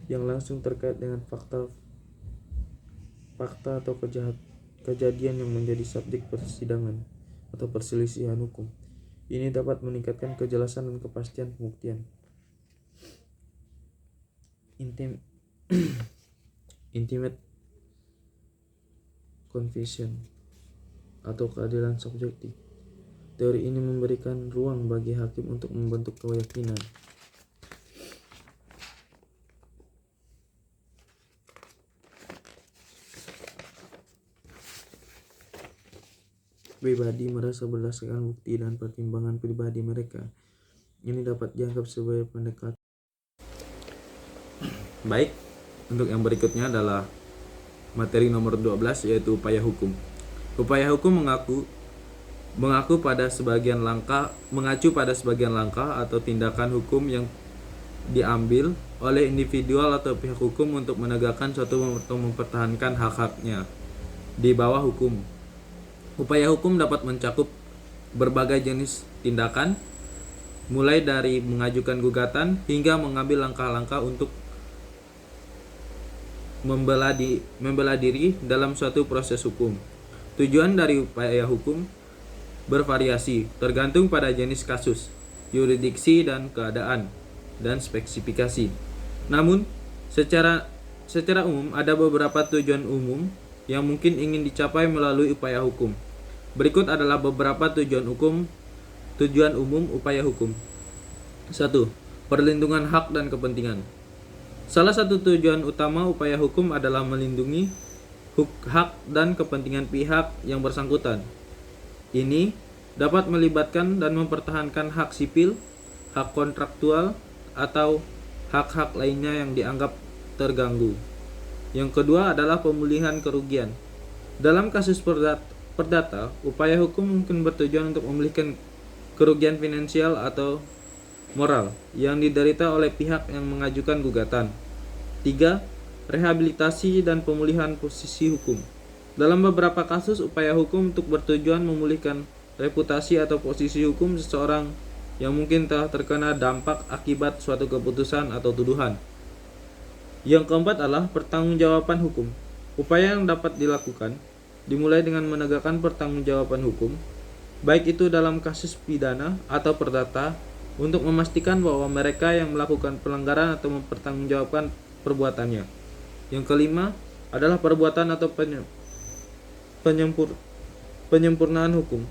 yang langsung terkait dengan fakta atau kejadian yang menjadi subjek persidangan atau perselisihan hukum. Ini dapat meningkatkan kejelasan dan kepastian pembuktian. Intimate confession atau keadilan subjektif. Teori ini memberikan ruang bagi hakim untuk membentuk keyakinan. Pribadi merasa berdasarkan bukti dan pertimbangan pribadi mereka. Ini dapat dianggap sebagai pendekatan. Baik, untuk yang berikutnya adalah materi nomor 12 yaitu upaya hukum. Upaya hukum mengacu pada sebagian langkah atau tindakan hukum yang diambil oleh individual atau pihak hukum untuk menegakkan suatu atau mempertahankan hak-haknya di bawah hukum. Upaya hukum dapat mencakup berbagai jenis tindakan, mulai dari mengajukan gugatan hingga mengambil langkah-langkah untuk membela diri dalam suatu proses hukum. Tujuan dari upaya hukum bervariasi tergantung pada jenis kasus, yurisdiksi dan keadaan dan spesifikasi. Namun, secara umum ada beberapa tujuan umum yang mungkin ingin dicapai melalui upaya hukum. Berikut adalah beberapa tujuan umum upaya hukum. 1. Perlindungan hak dan kepentingan. Salah satu tujuan utama upaya hukum adalah melindungi hak dan kepentingan pihak yang bersangkutan. Ini dapat melibatkan dan mempertahankan hak sipil, hak kontraktual, atau hak-hak lainnya yang dianggap terganggu. Yang kedua adalah pemulihan kerugian. Dalam kasus perdata, upaya hukum mungkin bertujuan untuk memulihkan kerugian finansial atau moral yang diderita oleh pihak yang mengajukan gugatan. 3. Rehabilitasi dan pemulihan posisi hukum. Dalam beberapa kasus, upaya hukum untuk bertujuan memulihkan reputasi atau posisi hukum seseorang yang mungkin telah terkena dampak akibat suatu keputusan atau tuduhan. Yang keempat adalah pertanggungjawaban hukum. Upaya yang dapat dilakukan dimulai dengan menegakkan pertanggungjawaban hukum, baik itu dalam kasus pidana atau perdata, untuk memastikan bahwa mereka yang melakukan pelanggaran atau mempertanggungjawabkan perbuatannya. Yang kelima adalah perbuatan atau penyempurnaan hukum.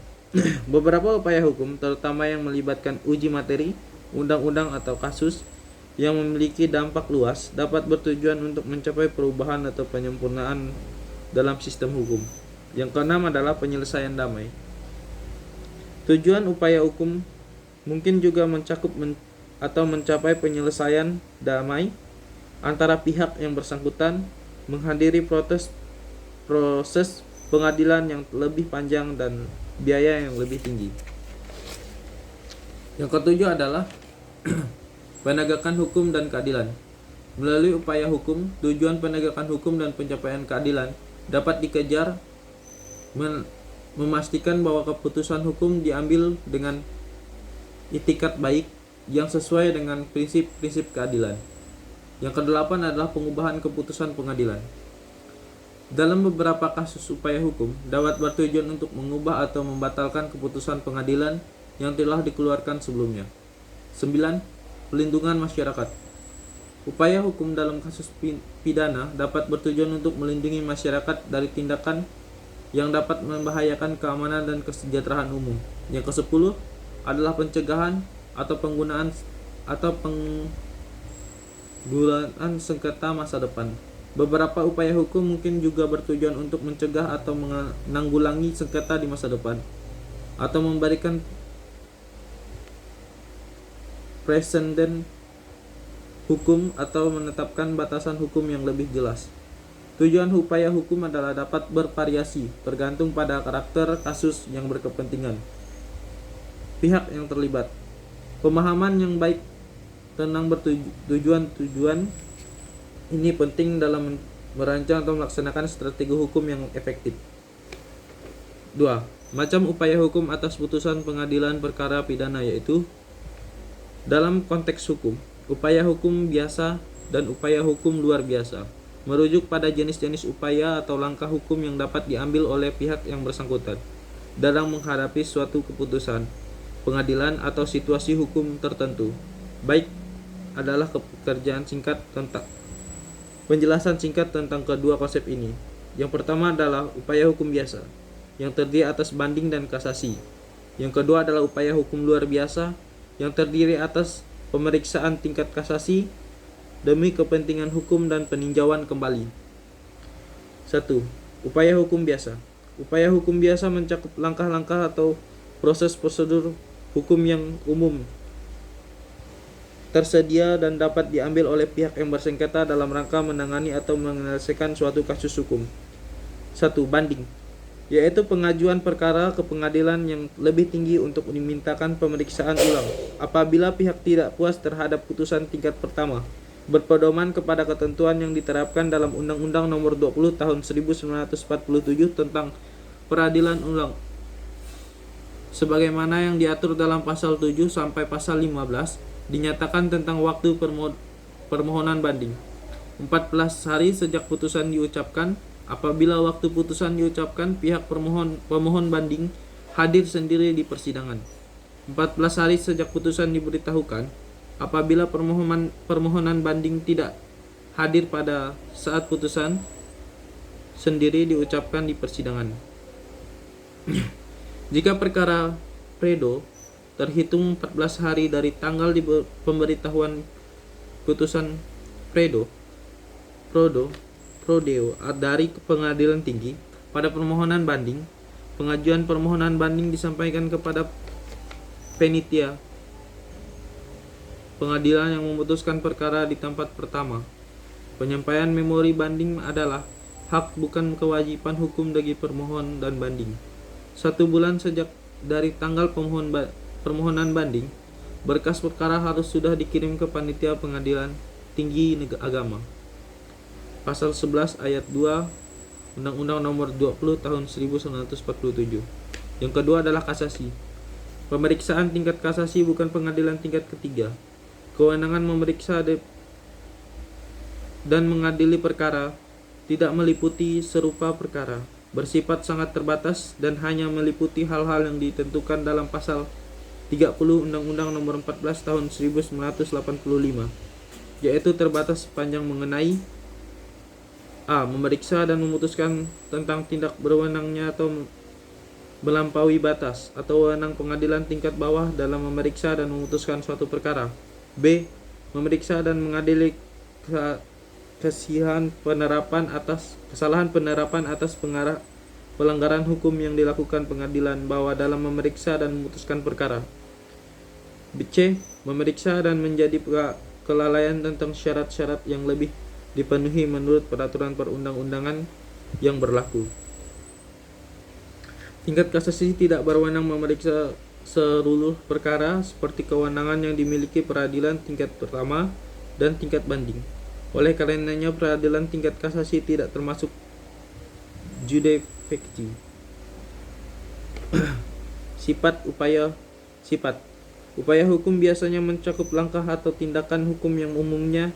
Beberapa upaya hukum, terutama yang melibatkan uji materi, undang-undang atau kasus yang memiliki dampak luas, dapat bertujuan untuk mencapai perubahan atau penyempurnaan dalam sistem hukum. Yang keenam adalah penyelesaian damai. Tujuan upaya hukum mungkin juga mencakup atau mencapai penyelesaian damai antara pihak yang bersangkutan, menghadiri proses pengadilan yang lebih panjang dan biaya yang lebih tinggi. Yang ketujuh adalah penegakan hukum dan keadilan. Melalui upaya hukum, tujuan penegakan hukum dan pencapaian keadilan dapat dikejar, memastikan bahwa keputusan hukum diambil dengan itikat baik yang sesuai dengan prinsip-prinsip keadilan. Yang kedelapan adalah pengubahan keputusan pengadilan. Dalam beberapa kasus upaya hukum dapat bertujuan untuk mengubah atau membatalkan keputusan pengadilan yang telah dikeluarkan sebelumnya. 9. Pelindungan masyarakat. Upaya hukum dalam kasus pidana dapat bertujuan untuk melindungi masyarakat dari tindakan yang dapat membahayakan keamanan dan kesejahteraan umum. Yang ke-10 adalah pencegahan atau penggunaan sengketa masa depan. Beberapa upaya hukum mungkin juga bertujuan untuk mencegah atau menanggulangi sengketa di masa depan, atau memberikan presenden hukum atau menetapkan batasan hukum yang lebih jelas. Tujuan upaya hukum adalah dapat bervariasi tergantung pada karakter kasus yang berkepentingan, pihak yang terlibat, pemahaman yang baik tentang tujuan ini penting dalam merancang atau melaksanakan strategi hukum yang efektif. 2. Macam upaya hukum atas putusan pengadilan perkara pidana, yaitu dalam konteks hukum, upaya hukum biasa dan upaya hukum luar biasa, merujuk pada jenis-jenis upaya atau langkah hukum yang dapat diambil oleh pihak yang bersangkutan dalam menghadapi suatu keputusan pengadilan atau situasi hukum tertentu. Baik adalah penjelasan singkat tentang kedua konsep ini. Yang pertama adalah upaya hukum biasa, yang terdiri atas banding dan kasasi. Yang kedua adalah upaya hukum luar biasa, yang terdiri atas pemeriksaan tingkat kasasi demi kepentingan hukum dan peninjauan kembali. 1. Upaya hukum biasa. Upaya hukum biasa mencakup langkah-langkah atau proses prosedur hukum yang umum tersedia dan dapat diambil oleh pihak yang bersengketa dalam rangka menangani atau menyelesaikan suatu kasus hukum. 1. Banding, yaitu pengajuan perkara ke pengadilan yang lebih tinggi untuk dimintakan pemeriksaan ulang apabila pihak tidak puas terhadap putusan tingkat pertama, berpedoman kepada ketentuan yang diterapkan dalam Undang-Undang Nomor 20 Tahun 1947 tentang peradilan ulang, sebagaimana yang diatur dalam pasal 7 sampai pasal 15. Dinyatakan tentang waktu permohonan banding 14 hari sejak putusan diucapkan. Apabila waktu putusan diucapkan, pihak pemohon banding hadir sendiri di persidangan. 14 hari sejak putusan diberitahukan. Apabila permohonan banding tidak hadir pada saat putusan sendiri diucapkan di persidangan. Jika perkara predo terhitung 14 hari dari tanggal pemberitahuan putusan prodeo dari pengadilan tinggi. Pada permohonan banding, pengajuan permohonan banding disampaikan kepada panitia pengadilan yang memutuskan perkara di tempat pertama. Penyampaian memori banding adalah hak bukan kewajiban hukum bagi permohon dan banding. 1 bulan sejak dari tanggal permohonan banding, berkas perkara harus sudah dikirim ke panitia pengadilan tinggi agama. Pasal 11 ayat 2 Undang-Undang Nomor 20 Tahun 1947. Yang kedua adalah kasasi. Pemeriksaan tingkat kasasi bukan pengadilan tingkat ketiga. Kewenangan memeriksa dan mengadili perkara tidak meliputi serupa perkara, bersifat sangat terbatas dan hanya meliputi hal-hal yang ditentukan dalam pasal 30 Undang-Undang Nomor 14 Tahun 1985, yaitu terbatas sepanjang mengenai a. Memeriksa dan memutuskan tentang tindak berwenangnya atau melampaui batas atau wewenang pengadilan tingkat bawah dalam memeriksa dan memutuskan suatu perkara. B. Memeriksa dan mengadili kesalahan penerapan atas pelanggaran hukum yang dilakukan pengadilan bawah dalam memeriksa dan memutuskan perkara. C. Memeriksa dan menjadi kelalaian tentang syarat-syarat yang lebih dipenuhi menurut peraturan perundang-undangan yang berlaku. Tingkat kasasi tidak berwenang memeriksa seluruh perkara seperti kewenangan yang dimiliki peradilan tingkat pertama dan tingkat banding. Oleh karenanya peradilan tingkat kasasi tidak termasuk jude facti. Sifat upaya hukum biasanya mencakup langkah atau tindakan hukum yang umumnya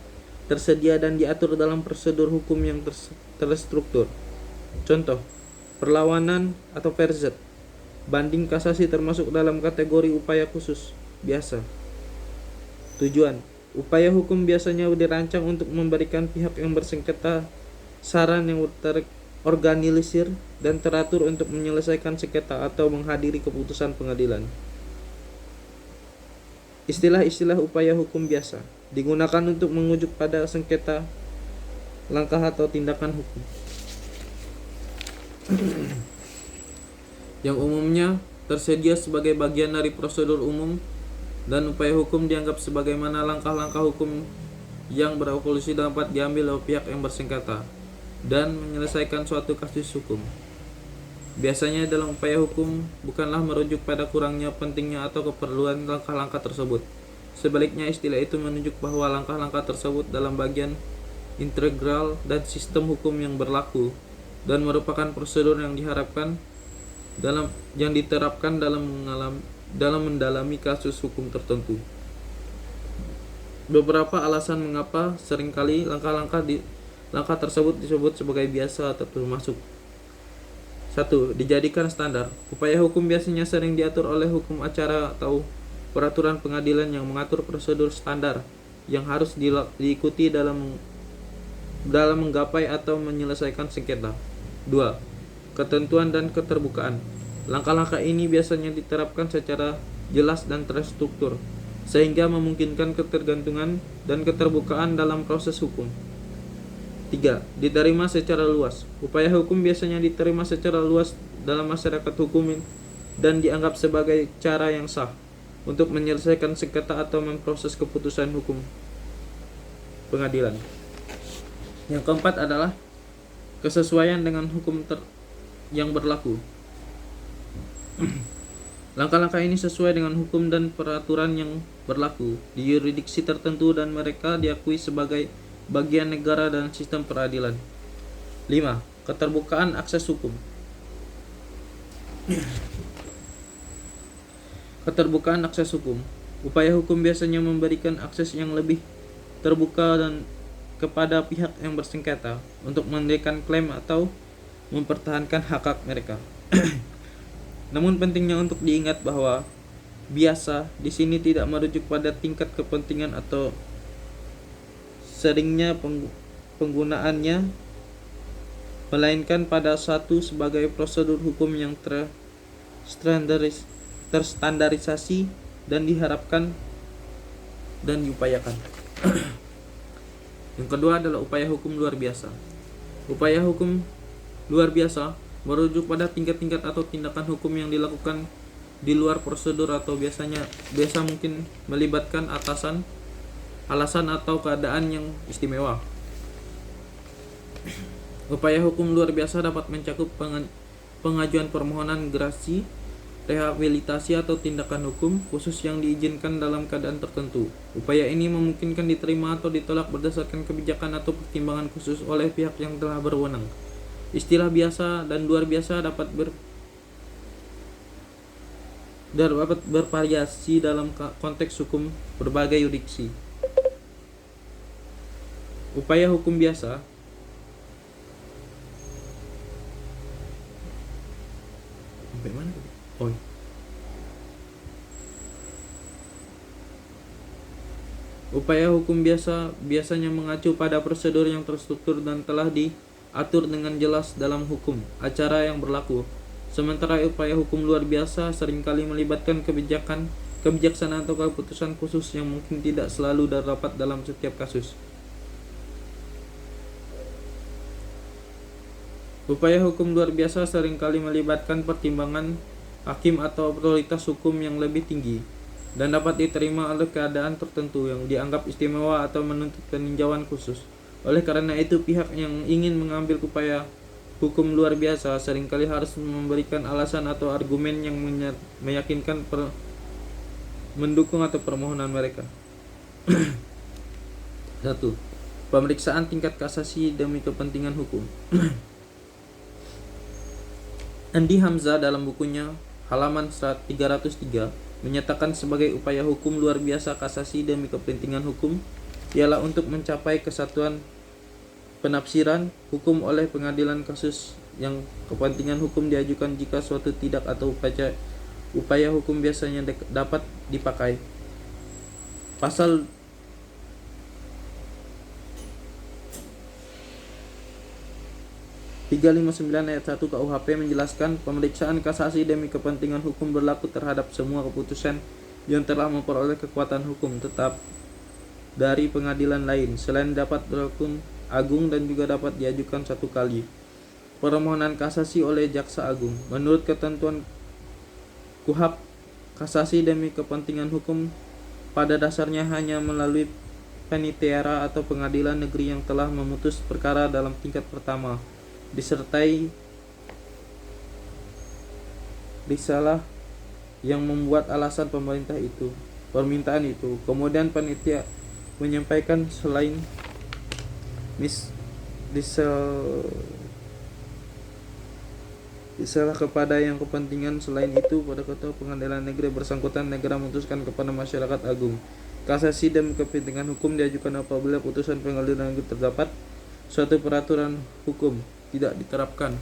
tersedia dan diatur dalam prosedur hukum yang terstruktur. Contoh, perlawanan atau verzet. Banding kasasi termasuk dalam kategori upaya khusus biasa. Tujuan, upaya hukum biasanya dirancang untuk memberikan pihak yang bersengketa saran yang terorganisir dan teratur untuk menyelesaikan sengketa atau menghadiri keputusan pengadilan. Istilah-istilah upaya hukum biasa digunakan untuk mengujuk pada sengketa, langkah atau tindakan hukum yang umumnya tersedia sebagai bagian dari prosedur umum, dan upaya hukum dianggap sebagaimana langkah-langkah hukum yang berevolusi dapat diambil oleh pihak yang bersengketa dan menyelesaikan suatu kasus hukum. Biasanya dalam upaya hukum bukanlah merujuk pada kurangnya pentingnya atau keperluan langkah-langkah tersebut. Sebaliknya, istilah itu menunjuk bahwa langkah-langkah tersebut dalam bagian integral dan sistem hukum yang berlaku dan merupakan prosedur yang diterapkan dalam mendalami kasus hukum tertentu. Beberapa alasan mengapa seringkali langkah tersebut disebut sebagai biasa atau termasuk. 1. Dijadikan standar. Upaya hukum biasanya sering diatur oleh hukum acara atau peraturan pengadilan yang mengatur prosedur standar yang harus diikuti dalam menggapai atau menyelesaikan sengketa. 2. Ketentuan dan keterbukaan. Langkah-langkah ini biasanya diterapkan secara jelas dan terstruktur, sehingga memungkinkan ketergantungan dan keterbukaan dalam proses hukum. 3. Diterima secara luas. Upaya hukum biasanya diterima secara luas dalam masyarakat hukum dan dianggap sebagai cara yang sah untuk menyelesaikan sengketa atau memproses keputusan hukum pengadilan. Yang keempat adalah kesesuaian dengan hukum yang berlaku. Langkah-langkah ini sesuai dengan hukum dan peraturan yang berlaku di yurisdiksi tertentu dan mereka diakui sebagai bagian negara dan sistem peradilan. 5. Keterbukaan akses hukum. Keterbukaan akses hukum. Upaya hukum biasanya memberikan akses yang lebih terbuka dan kepada pihak yang bersengketa untuk mendirikan klaim atau mempertahankan hak-hak mereka. Namun pentingnya untuk diingat bahwa biasa di sini tidak merujuk pada tingkat kepentingan atau seringnya penggunaannya, melainkan pada satu sebagai prosedur hukum yang terstandarisasi dan diharapkan dan diupayakan. Yang kedua adalah upaya hukum luar biasa. Upaya hukum luar biasa merujuk pada tingkat-tingkat atau tindakan hukum yang dilakukan di luar prosedur atau biasa mungkin melibatkan alasan atau keadaan yang istimewa. Upaya hukum luar biasa dapat mencakup pengajuan permohonan gerasi, rehabilitasi atau tindakan hukum khusus yang diizinkan dalam keadaan tertentu. Upaya ini memungkinkan diterima atau ditolak berdasarkan kebijakan atau pertimbangan khusus oleh pihak yang telah berwenang. Istilah biasa dan luar biasa dapat bervariasi dalam konteks hukum berbagai yurisdiksi. Upaya hukum biasa Upaya hukum biasanya mengacu pada prosedur yang terstruktur dan telah diatur dengan jelas dalam hukum acara yang berlaku. Sementara upaya hukum luar biasa seringkali melibatkan kebijaksanaan atau keputusan khusus yang mungkin tidak selalu dapat dalam setiap kasus. Upaya hukum luar biasa seringkali melibatkan pertimbangan hakim atau otoritas hukum yang lebih tinggi dan dapat diterima oleh keadaan tertentu yang dianggap istimewa atau menuntut peninjauan khusus. Oleh karena itu, pihak yang ingin mengambil upaya hukum luar biasa seringkali harus memberikan alasan atau argumen yang meyakinkan mendukung atau permohonan mereka. 1. Pemeriksaan tingkat kasasi demi kepentingan hukum. Andi Hamzah dalam bukunya halaman 303 menyatakan sebagai upaya hukum luar biasa kasasi demi kepentingan hukum ialah untuk mencapai kesatuan penafsiran hukum oleh pengadilan kasus yang kepentingan hukum diajukan jika suatu tidak atau upaya hukum biasanya dapat dipakai. Pasal 359 ayat 1 KUHP menjelaskan pemeriksaan kasasi demi kepentingan hukum berlaku terhadap semua keputusan yang telah memperoleh kekuatan hukum tetap dari pengadilan lain selain dapat berhukum agung dan juga dapat diajukan satu kali permohonan kasasi oleh jaksa agung. Menurut ketentuan KUHP, kasasi demi kepentingan hukum pada dasarnya hanya melalui penitiara atau pengadilan negeri yang telah memutus perkara dalam tingkat pertama disertai risalah yang membuat alasan permintaan itu. Kemudian panitia menyampaikan selain risalah kepada yang kepentingan selain itu pada ketua pengadilan negeri bersangkutan negara memutuskan kepada masyarakat agung. Kasasi dan kepentingan hukum diajukan apabila putusan pengadilan negeri terdapat suatu peraturan hukum tidak diterapkan.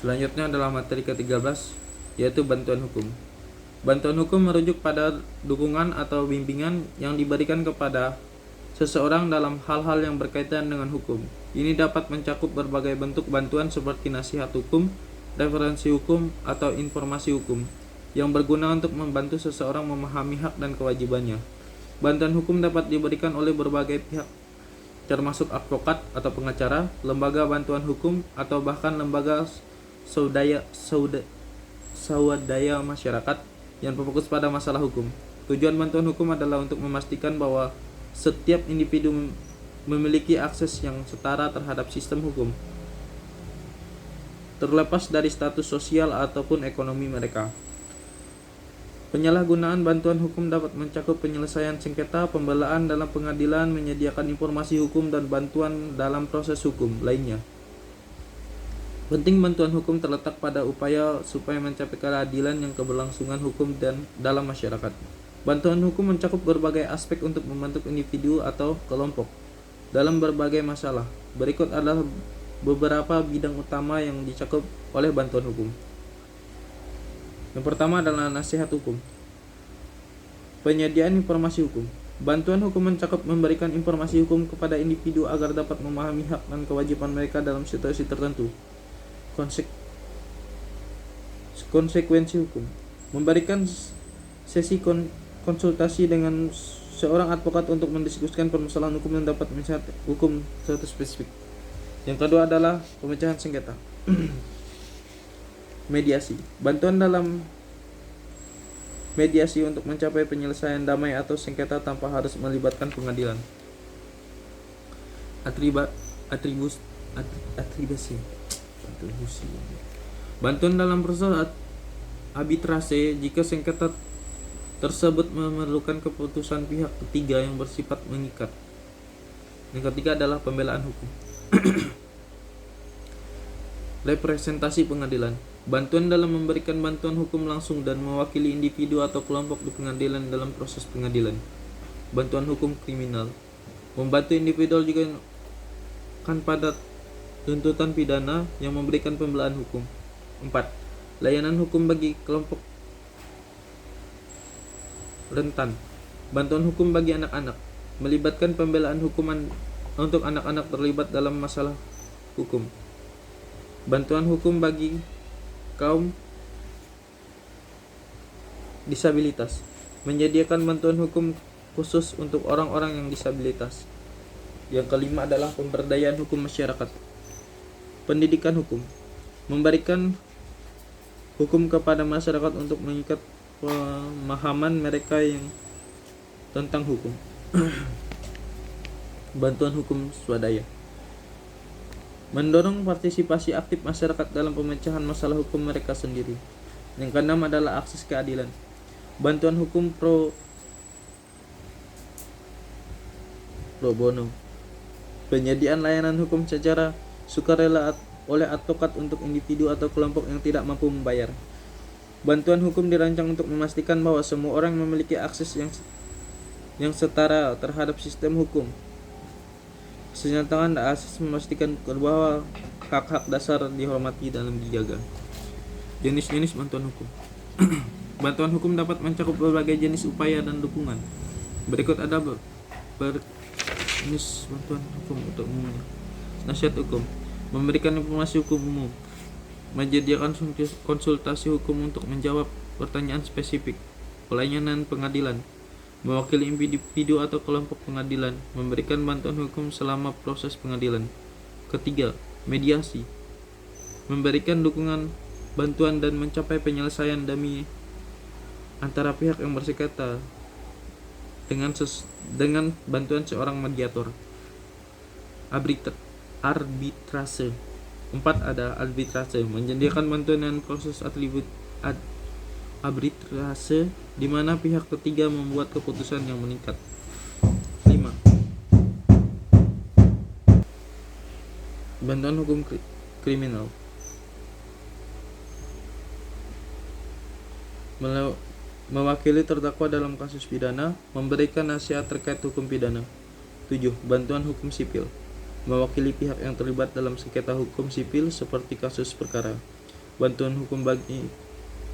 Selanjutnya adalah materi ke-13, yaitu bantuan hukum. Bantuan hukum merujuk pada dukungan atau bimbingan yang diberikan kepada seseorang dalam hal-hal yang berkaitan dengan hukum. Ini dapat mencakup berbagai bentuk bantuan seperti nasihat hukum, referensi hukum, atau informasi hukum yang berguna untuk membantu seseorang memahami hak dan kewajibannya. Bantuan hukum dapat diberikan oleh berbagai pihak, termasuk advokat atau pengacara, lembaga bantuan hukum, atau bahkan lembaga swadaya masyarakat yang berfokus pada masalah hukum. Tujuan bantuan hukum adalah untuk memastikan bahwa setiap individu memiliki akses yang setara terhadap sistem hukum, terlepas dari status sosial ataupun ekonomi mereka. Penyalahgunaan bantuan hukum dapat mencakup penyelesaian sengketa, pembelaan dalam pengadilan, menyediakan informasi hukum, dan bantuan dalam proses hukum lainnya. Penting bantuan hukum terletak pada upaya supaya mencapai keadilan yang keberlangsungan hukum dan dalam masyarakat. Bantuan hukum mencakup berbagai aspek untuk membantu individu atau kelompok dalam berbagai masalah. Berikut adalah beberapa bidang utama yang dicakup oleh bantuan hukum. Yang pertama adalah nasihat hukum. Penyediaan informasi hukum. Bantuan hukum mencakup memberikan informasi hukum kepada individu agar dapat memahami hak dan kewajiban mereka dalam situasi tertentu. Konsekuensi hukum. Memberikan sesi konsultasi dengan seorang advokat untuk mendiskusikan permasalahan hukum yang dapat menyehat hukum suatu spesifik. Yang kedua adalah pemecahan sengketa. Mediasi. Bantuan dalam mediasi untuk mencapai penyelesaian damai atau sengketa tanpa harus melibatkan pengadilan. Atribusi. Bantuan dalam proses arbitrase jika sengketa tersebut memerlukan keputusan pihak ketiga yang bersifat mengikat. Yang ketiga adalah pembelaan hukum. Representasi pengadilan. Bantuan dalam memberikan bantuan hukum langsung dan mewakili individu atau kelompok di pengadilan dalam proses pengadilan. Bantuan hukum kriminal. Membantu individu juga kan pada tuntutan pidana yang memberikan pembelaan hukum. 4. Layanan hukum bagi kelompok rentan. Bantuan hukum bagi anak-anak. Melibatkan pembelaan hukuman untuk anak-anak terlibat dalam masalah hukum. Bantuan hukum bagi kaum disabilitas. Menyediakan bantuan hukum khusus untuk orang-orang yang disabilitas. Yang kelima adalah pemberdayaan hukum masyarakat. Pendidikan hukum. Memberikan hukum kepada masyarakat untuk mengikat pemahaman mereka yang tentang hukum. Bantuan hukum swadaya. Mendorong partisipasi aktif masyarakat dalam pemecahan masalah hukum mereka sendiri. Yang keenam adalah akses keadilan. Bantuan hukum pro bono. Penyediaan layanan hukum secara sukarela oleh advokat untuk individu atau kelompok yang tidak mampu membayar. Bantuan hukum dirancang untuk memastikan bahwa semua orang memiliki akses yang setara terhadap sistem hukum. Kesenjangan asas memastikan bahwa hak-hak dasar dihormati dan dijaga. Jenis-jenis bantuan hukum. Bantuan hukum dapat mencakup berbagai jenis upaya dan dukungan. Berikut ada jenis bantuan hukum untuk umumnya. Nasihat hukum. Memberikan informasi hukum umum. Menyediakan konsultasi hukum untuk menjawab pertanyaan spesifik. Pelayanan pengadilan. Mewakili individu atau kelompok pengadilan. Memberikan bantuan hukum selama proses pengadilan. Ketiga, mediasi. Memberikan dukungan, bantuan dan mencapai penyelesaian damai antara pihak yang bersengketa dengan bantuan seorang mediator. Arbitrase. 4 ada arbitrase, menyediakan bantuan dan proses arbitrase di mana pihak ketiga membuat keputusan yang mengikat. 5. Bantuan hukum kriminal. Mewakili terdakwa dalam kasus pidana, memberikan nasihat terkait hukum pidana. 7. Bantuan hukum sipil. Mewakili pihak yang terlibat dalam sengketa hukum sipil seperti kasus perkara. Bantuan hukum bagi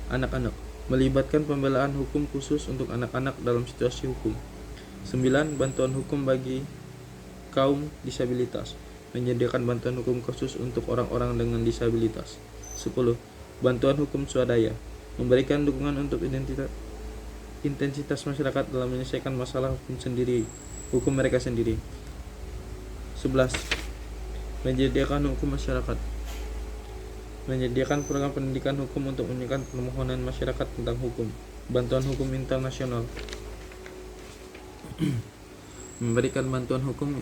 anak-anak. Melibatkan pembelaan hukum khusus untuk anak-anak dalam situasi hukum. 9. Bantuan hukum bagi kaum disabilitas. Menyediakan bantuan hukum khusus untuk orang-orang dengan disabilitas. 10. Bantuan hukum swadaya. Memberikan dukungan untuk intensitas masyarakat dalam menyelesaikan masalah hukum mereka sendiri. 11. Menyediakan hukum masyarakat. Menyediakan program pendidikan hukum untuk meningkatkan permohonan masyarakat tentang hukum. Bantuan hukum internasional. Memberikan bantuan hukum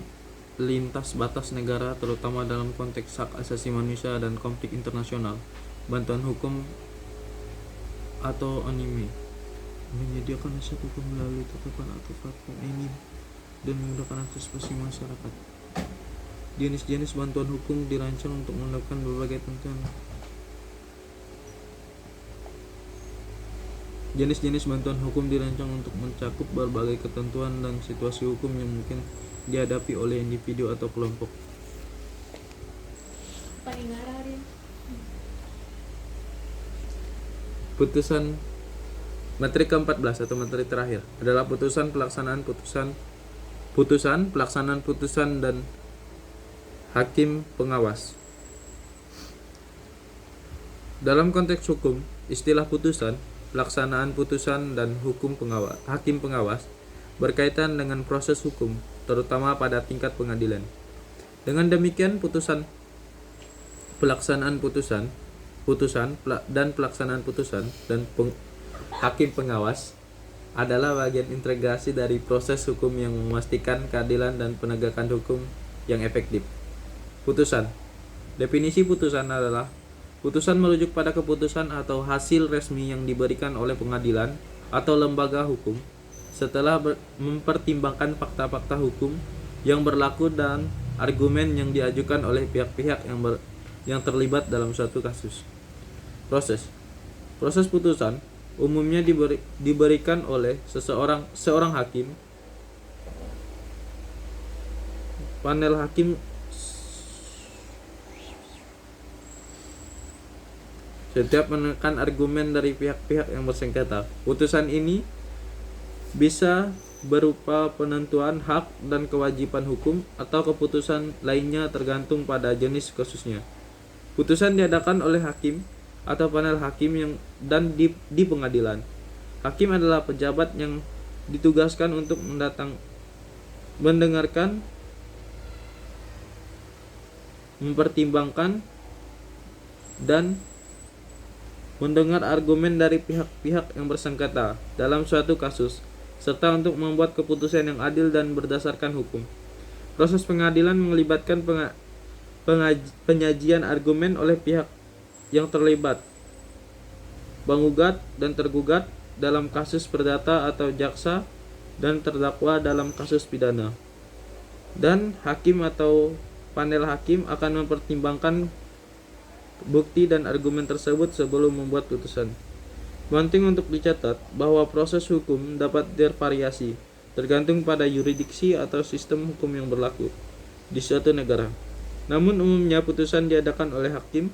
lintas batas negara terutama dalam konteks hak asasi manusia dan konflik internasional. Bantuan hukum atau anime. Menyediakan nasihat hukum melalui tetapan atau platform anime dan memudahkan akses masyarakat. Jenis-jenis bantuan hukum dirancang untuk melakukan berbagai tentuan. Jenis-jenis bantuan hukum dirancang untuk mencakup berbagai ketentuan dan situasi hukum yang mungkin dihadapi oleh individu atau kelompok. Putusan materi ke-14 atau materi terakhir adalah putusan pelaksanaan putusan dan hakim pengawas. Dalam konteks hukum, istilah putusan, pelaksanaan putusan dan hakim pengawas berkaitan dengan proses hukum, terutama pada tingkat pengadilan. Dengan demikian, pelaksanaan putusan dan pelaksanaan putusan dan hakim pengawas adalah bagian integrasi dari proses hukum yang memastikan keadilan dan penegakan hukum yang efektif. Putusan. Definisi putusan adalah putusan merujuk pada keputusan atau hasil resmi yang diberikan oleh pengadilan atau lembaga hukum setelah mempertimbangkan fakta-fakta hukum yang berlaku dan argumen yang diajukan oleh pihak-pihak yang terlibat dalam suatu kasus. Proses putusan umumnya diberikan oleh seorang hakim, panel hakim, setiap menekan argumen dari pihak-pihak yang bersengketa. Putusan ini bisa berupa penentuan hak dan kewajiban hukum atau keputusan lainnya tergantung pada jenis kasusnya. Putusan diadakan oleh hakim atau panel hakim di pengadilan. Hakim adalah pejabat yang ditugaskan untuk mendengarkan, mempertimbangkan, dan mendengar argumen dari pihak-pihak yang bersengketa dalam suatu kasus, serta untuk membuat keputusan yang adil dan berdasarkan hukum. Proses pengadilan melibatkan penyajian argumen oleh pihak yang terlibat, penggugat dan tergugat dalam kasus perdata atau jaksa dan terdakwa dalam kasus pidana. Dan hakim atau panel hakim akan mempertimbangkan bukti dan argumen tersebut sebelum membuat putusan. Penting untuk dicatat bahwa proses hukum dapat bervariasi tergantung pada yurisdiksi atau sistem hukum yang berlaku di suatu negara. Namun umumnya putusan diadakan oleh hakim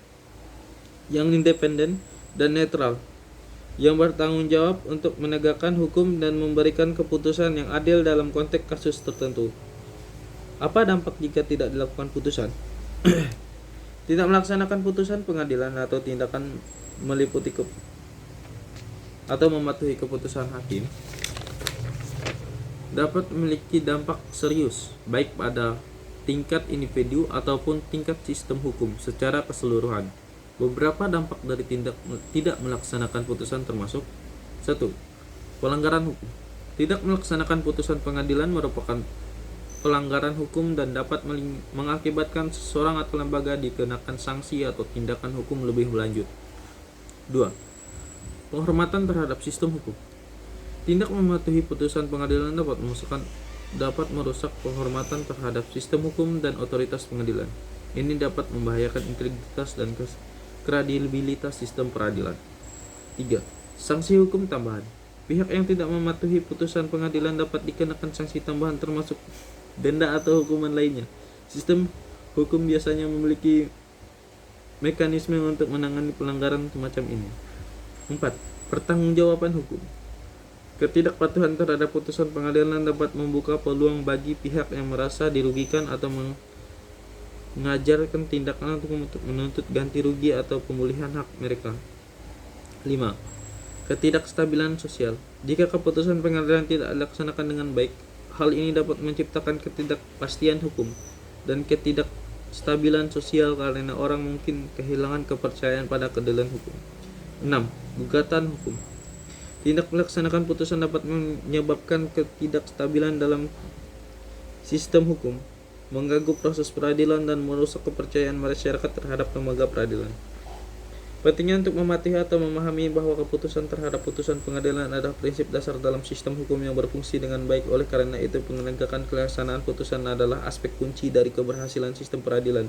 yang independen dan netral, yang bertanggung jawab untuk menegakkan hukum dan memberikan keputusan yang adil dalam konteks kasus tertentu. Apa dampak jika tidak dilakukan putusan? Tidak melaksanakan putusan pengadilan atau tindakan meliputi atau mematuhi keputusan hakim dapat memiliki dampak serius baik pada tingkat individu ataupun tingkat sistem hukum secara keseluruhan. Beberapa dampak dari tidak melaksanakan putusan termasuk 1. Pelanggaran hukum. Tidak melaksanakan putusan pengadilan merupakan pelanggaran hukum dan dapat mengakibatkan seseorang atau lembaga dikenakan sanksi atau tindakan hukum lebih lanjut. 2. Penghormatan terhadap sistem hukum. Tindak mematuhi putusan pengadilan dapat merusak penghormatan terhadap sistem hukum dan otoritas pengadilan. Ini dapat membahayakan integritas dan kredibilitas sistem peradilan. 3. Sanksi hukum tambahan. Pihak yang tidak mematuhi putusan pengadilan dapat dikenakan sanksi tambahan termasuk denda atau hukuman lainnya. Sistem hukum biasanya memiliki mekanisme untuk menangani pelanggaran semacam ini. 4. Pertanggungjawaban hukum. Ketidakpatuhan terhadap putusan pengadilan dapat membuka peluang bagi pihak yang merasa dirugikan atau mengajarkan tindakan untuk menuntut ganti rugi atau pemulihan hak mereka. 5. Ketidakstabilan sosial. Jika keputusan pengadilan tidak dilaksanakan dengan baik, hal ini dapat menciptakan ketidakpastian hukum dan ketidakstabilan sosial karena orang mungkin kehilangan kepercayaan pada keadilan hukum. 6. Gugatan hukum. Tidak melaksanakan putusan dapat menyebabkan ketidakstabilan dalam sistem hukum, mengganggu proses peradilan dan merusak kepercayaan masyarakat terhadap lembaga peradilan. Pentingnya untuk mematuhi atau memahami bahwa keputusan terhadap putusan pengadilan adalah prinsip dasar dalam sistem hukum yang berfungsi dengan baik. Oleh karena itu, penegakan pelaksanaan putusan adalah aspek kunci dari keberhasilan sistem peradilan.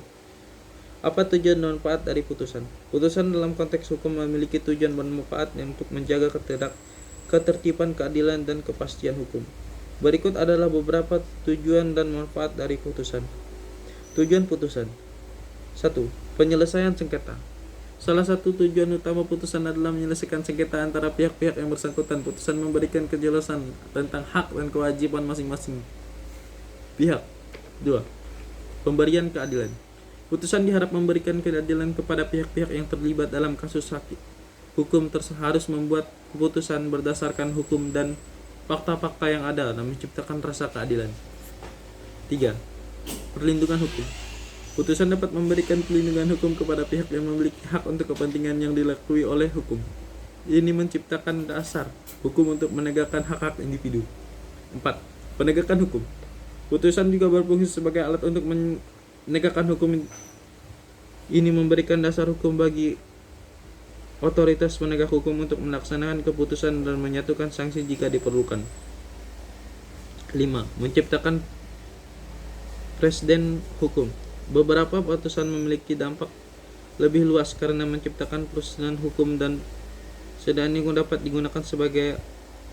Apa tujuan dan manfaat dari putusan? Putusan dalam konteks hukum memiliki tujuan dan manfaat untuk menjaga ketertiban, keadilan, dan kepastian hukum. Berikut adalah beberapa tujuan dan manfaat dari putusan. Tujuan putusan. 1. Penyelesaian sengketa. Salah satu tujuan utama putusan adalah menyelesaikan sengketa antara pihak-pihak yang bersangkutan. Putusan memberikan kejelasan tentang hak dan kewajiban masing-masing pihak. 2. Pemberian keadilan. Putusan diharap memberikan keadilan kepada pihak-pihak yang terlibat dalam kasus sakit. Hukum harus membuat keputusan berdasarkan hukum dan fakta-fakta yang ada dan menciptakan rasa keadilan. 3. Perlindungan hukum. Putusan dapat memberikan perlindungan hukum kepada pihak yang memiliki hak untuk kepentingan yang dilakui oleh hukum. Ini menciptakan dasar hukum untuk menegakkan hak-hak individu. 4. Penegakan hukum. Putusan juga berfungsi sebagai alat untuk menegakkan hukum. Ini memberikan dasar hukum bagi otoritas penegak hukum untuk melaksanakan keputusan dan menyatukan sanksi jika diperlukan. 5. Menciptakan presiden hukum. Beberapa putusan memiliki dampak lebih luas karena menciptakan presiden hukum dan sedang dapat digunakan sebagai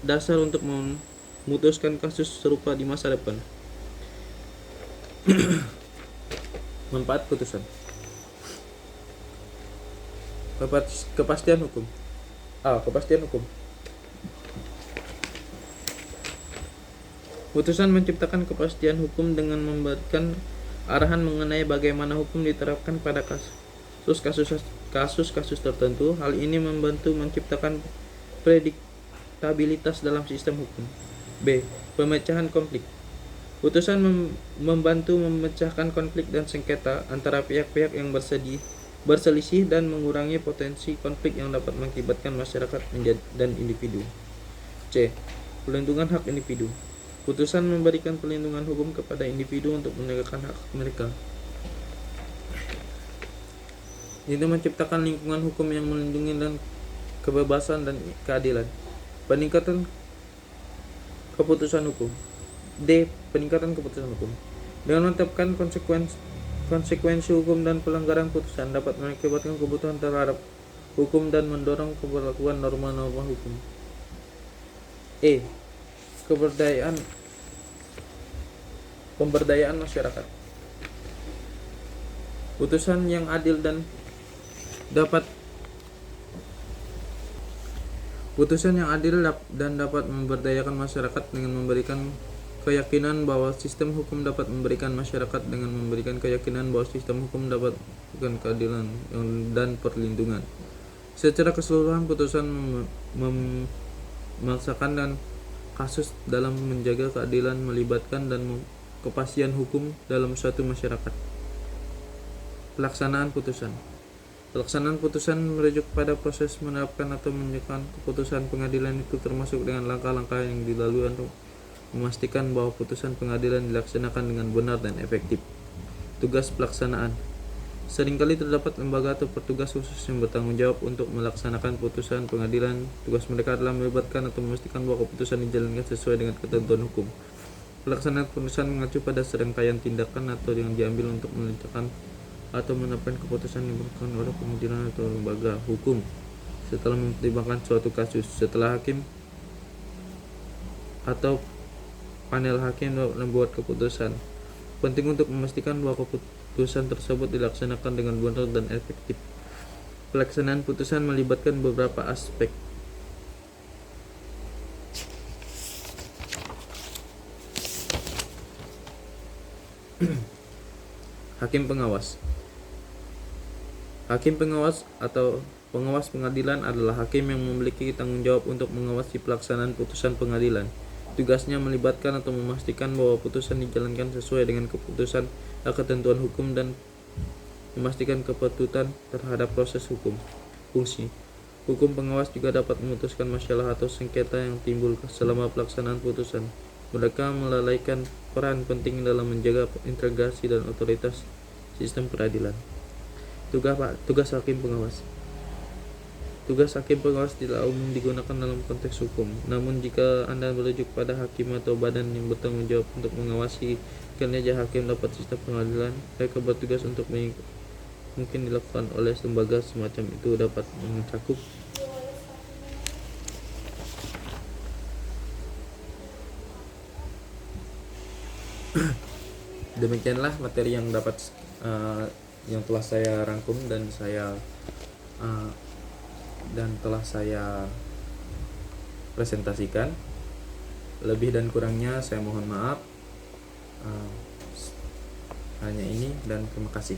dasar untuk memutuskan kasus serupa di masa depan. Manfaat putusan. Kepastian hukum. Kepastian hukum. Putusan menciptakan kepastian hukum dengan memberikan arahan mengenai bagaimana hukum diterapkan pada kasus-kasus tertentu. Hal ini membantu menciptakan prediktabilitas dalam sistem hukum. B. Pemecahan konflik. Putusan membantu memecahkan konflik dan sengketa antara pihak-pihak yang berselisih dan mengurangi potensi konflik yang dapat mengakibatkan masyarakat dan individu. C. Perlindungan hak individu. Putusan memberikan perlindungan hukum kepada individu untuk menegakkan hak mereka. Ini menciptakan lingkungan hukum yang melindungi dan kebebasan dan keadilan. Peningkatan keputusan hukum. D. Peningkatan keputusan hukum. Dengan menetapkan konsekuensi hukum dan pelanggaran putusan dapat mengakibatkan kebutuhan terhadap hukum dan mendorong pemberlakuan norma-norma hukum. E. Pemberdayaan masyarakat. Putusan yang adil dan dapat memberdayakan masyarakat dengan memberikan keyakinan bahwa sistem hukum dapat memberikan masyarakat dengan memberikan keyakinan bahwa sistem hukum dapat memberikan keadilan dan perlindungan. Secara keseluruhan, putusan memaksakan dan kasus dalam menjaga keadilan, melibatkan dan kepastian hukum dalam suatu masyarakat. Pelaksanaan putusan. Pelaksanaan putusan merujuk pada proses menerapkan atau menegakkan keputusan pengadilan itu, termasuk dengan langkah-langkah yang dilalui untuk memastikan bahwa putusan pengadilan dilaksanakan dengan benar dan efektif. Tugas pelaksanaan. Seringkali terdapat lembaga atau petugas khusus yang bertanggung jawab untuk melaksanakan putusan pengadilan. Tugas mereka adalah melibatkan atau memastikan bahwa keputusan dijalankan sesuai dengan ketentuan hukum. Pelaksanaan putusan mengacu pada serangkaian tindakan atau yang diambil untuk melancarkan atau menetapkan keputusan yang dilakukan oleh pengadilan atau lembaga hukum setelah mempertimbangkan suatu kasus. Setelah hakim atau panel hakim membuat keputusan, penting untuk memastikan bahwa keputusan tersebut dilaksanakan dengan benar dan efektif. Pelaksanaan putusan melibatkan beberapa aspek. Hakim pengawas. Hakim pengawas atau pengawas pengadilan adalah hakim yang memiliki tanggung jawab untuk mengawasi pelaksanaan putusan pengadilan. Tugasnya melibatkan atau memastikan bahwa putusan dijalankan sesuai dengan keputusan dan ketentuan hukum dan memastikan kepatutan terhadap proses hukum. Fungsi. Hukum pengawas juga dapat memutuskan masalah atau sengketa yang timbul selama pelaksanaan putusan. Mereka melalaikan peran penting dalam menjaga integrasi dan otoritas sistem peradilan. Tugas hakim pengawas. Tugas hakim pengawas tidak umum digunakan dalam konteks hukum. Namun jika Anda merujuk pada hakim atau badan yang bertanggung jawab untuk mengawasi kinerja hakim dapat sistem pengadilan, mereka bertugas untuk mungkin dilakukan oleh lembaga semacam itu dapat mencakup Demikianlah materi yang yang telah saya rangkum dan telah saya presentasikan. Lebih dan kurangnya saya mohon maaf. Hanya ini dan terima kasih.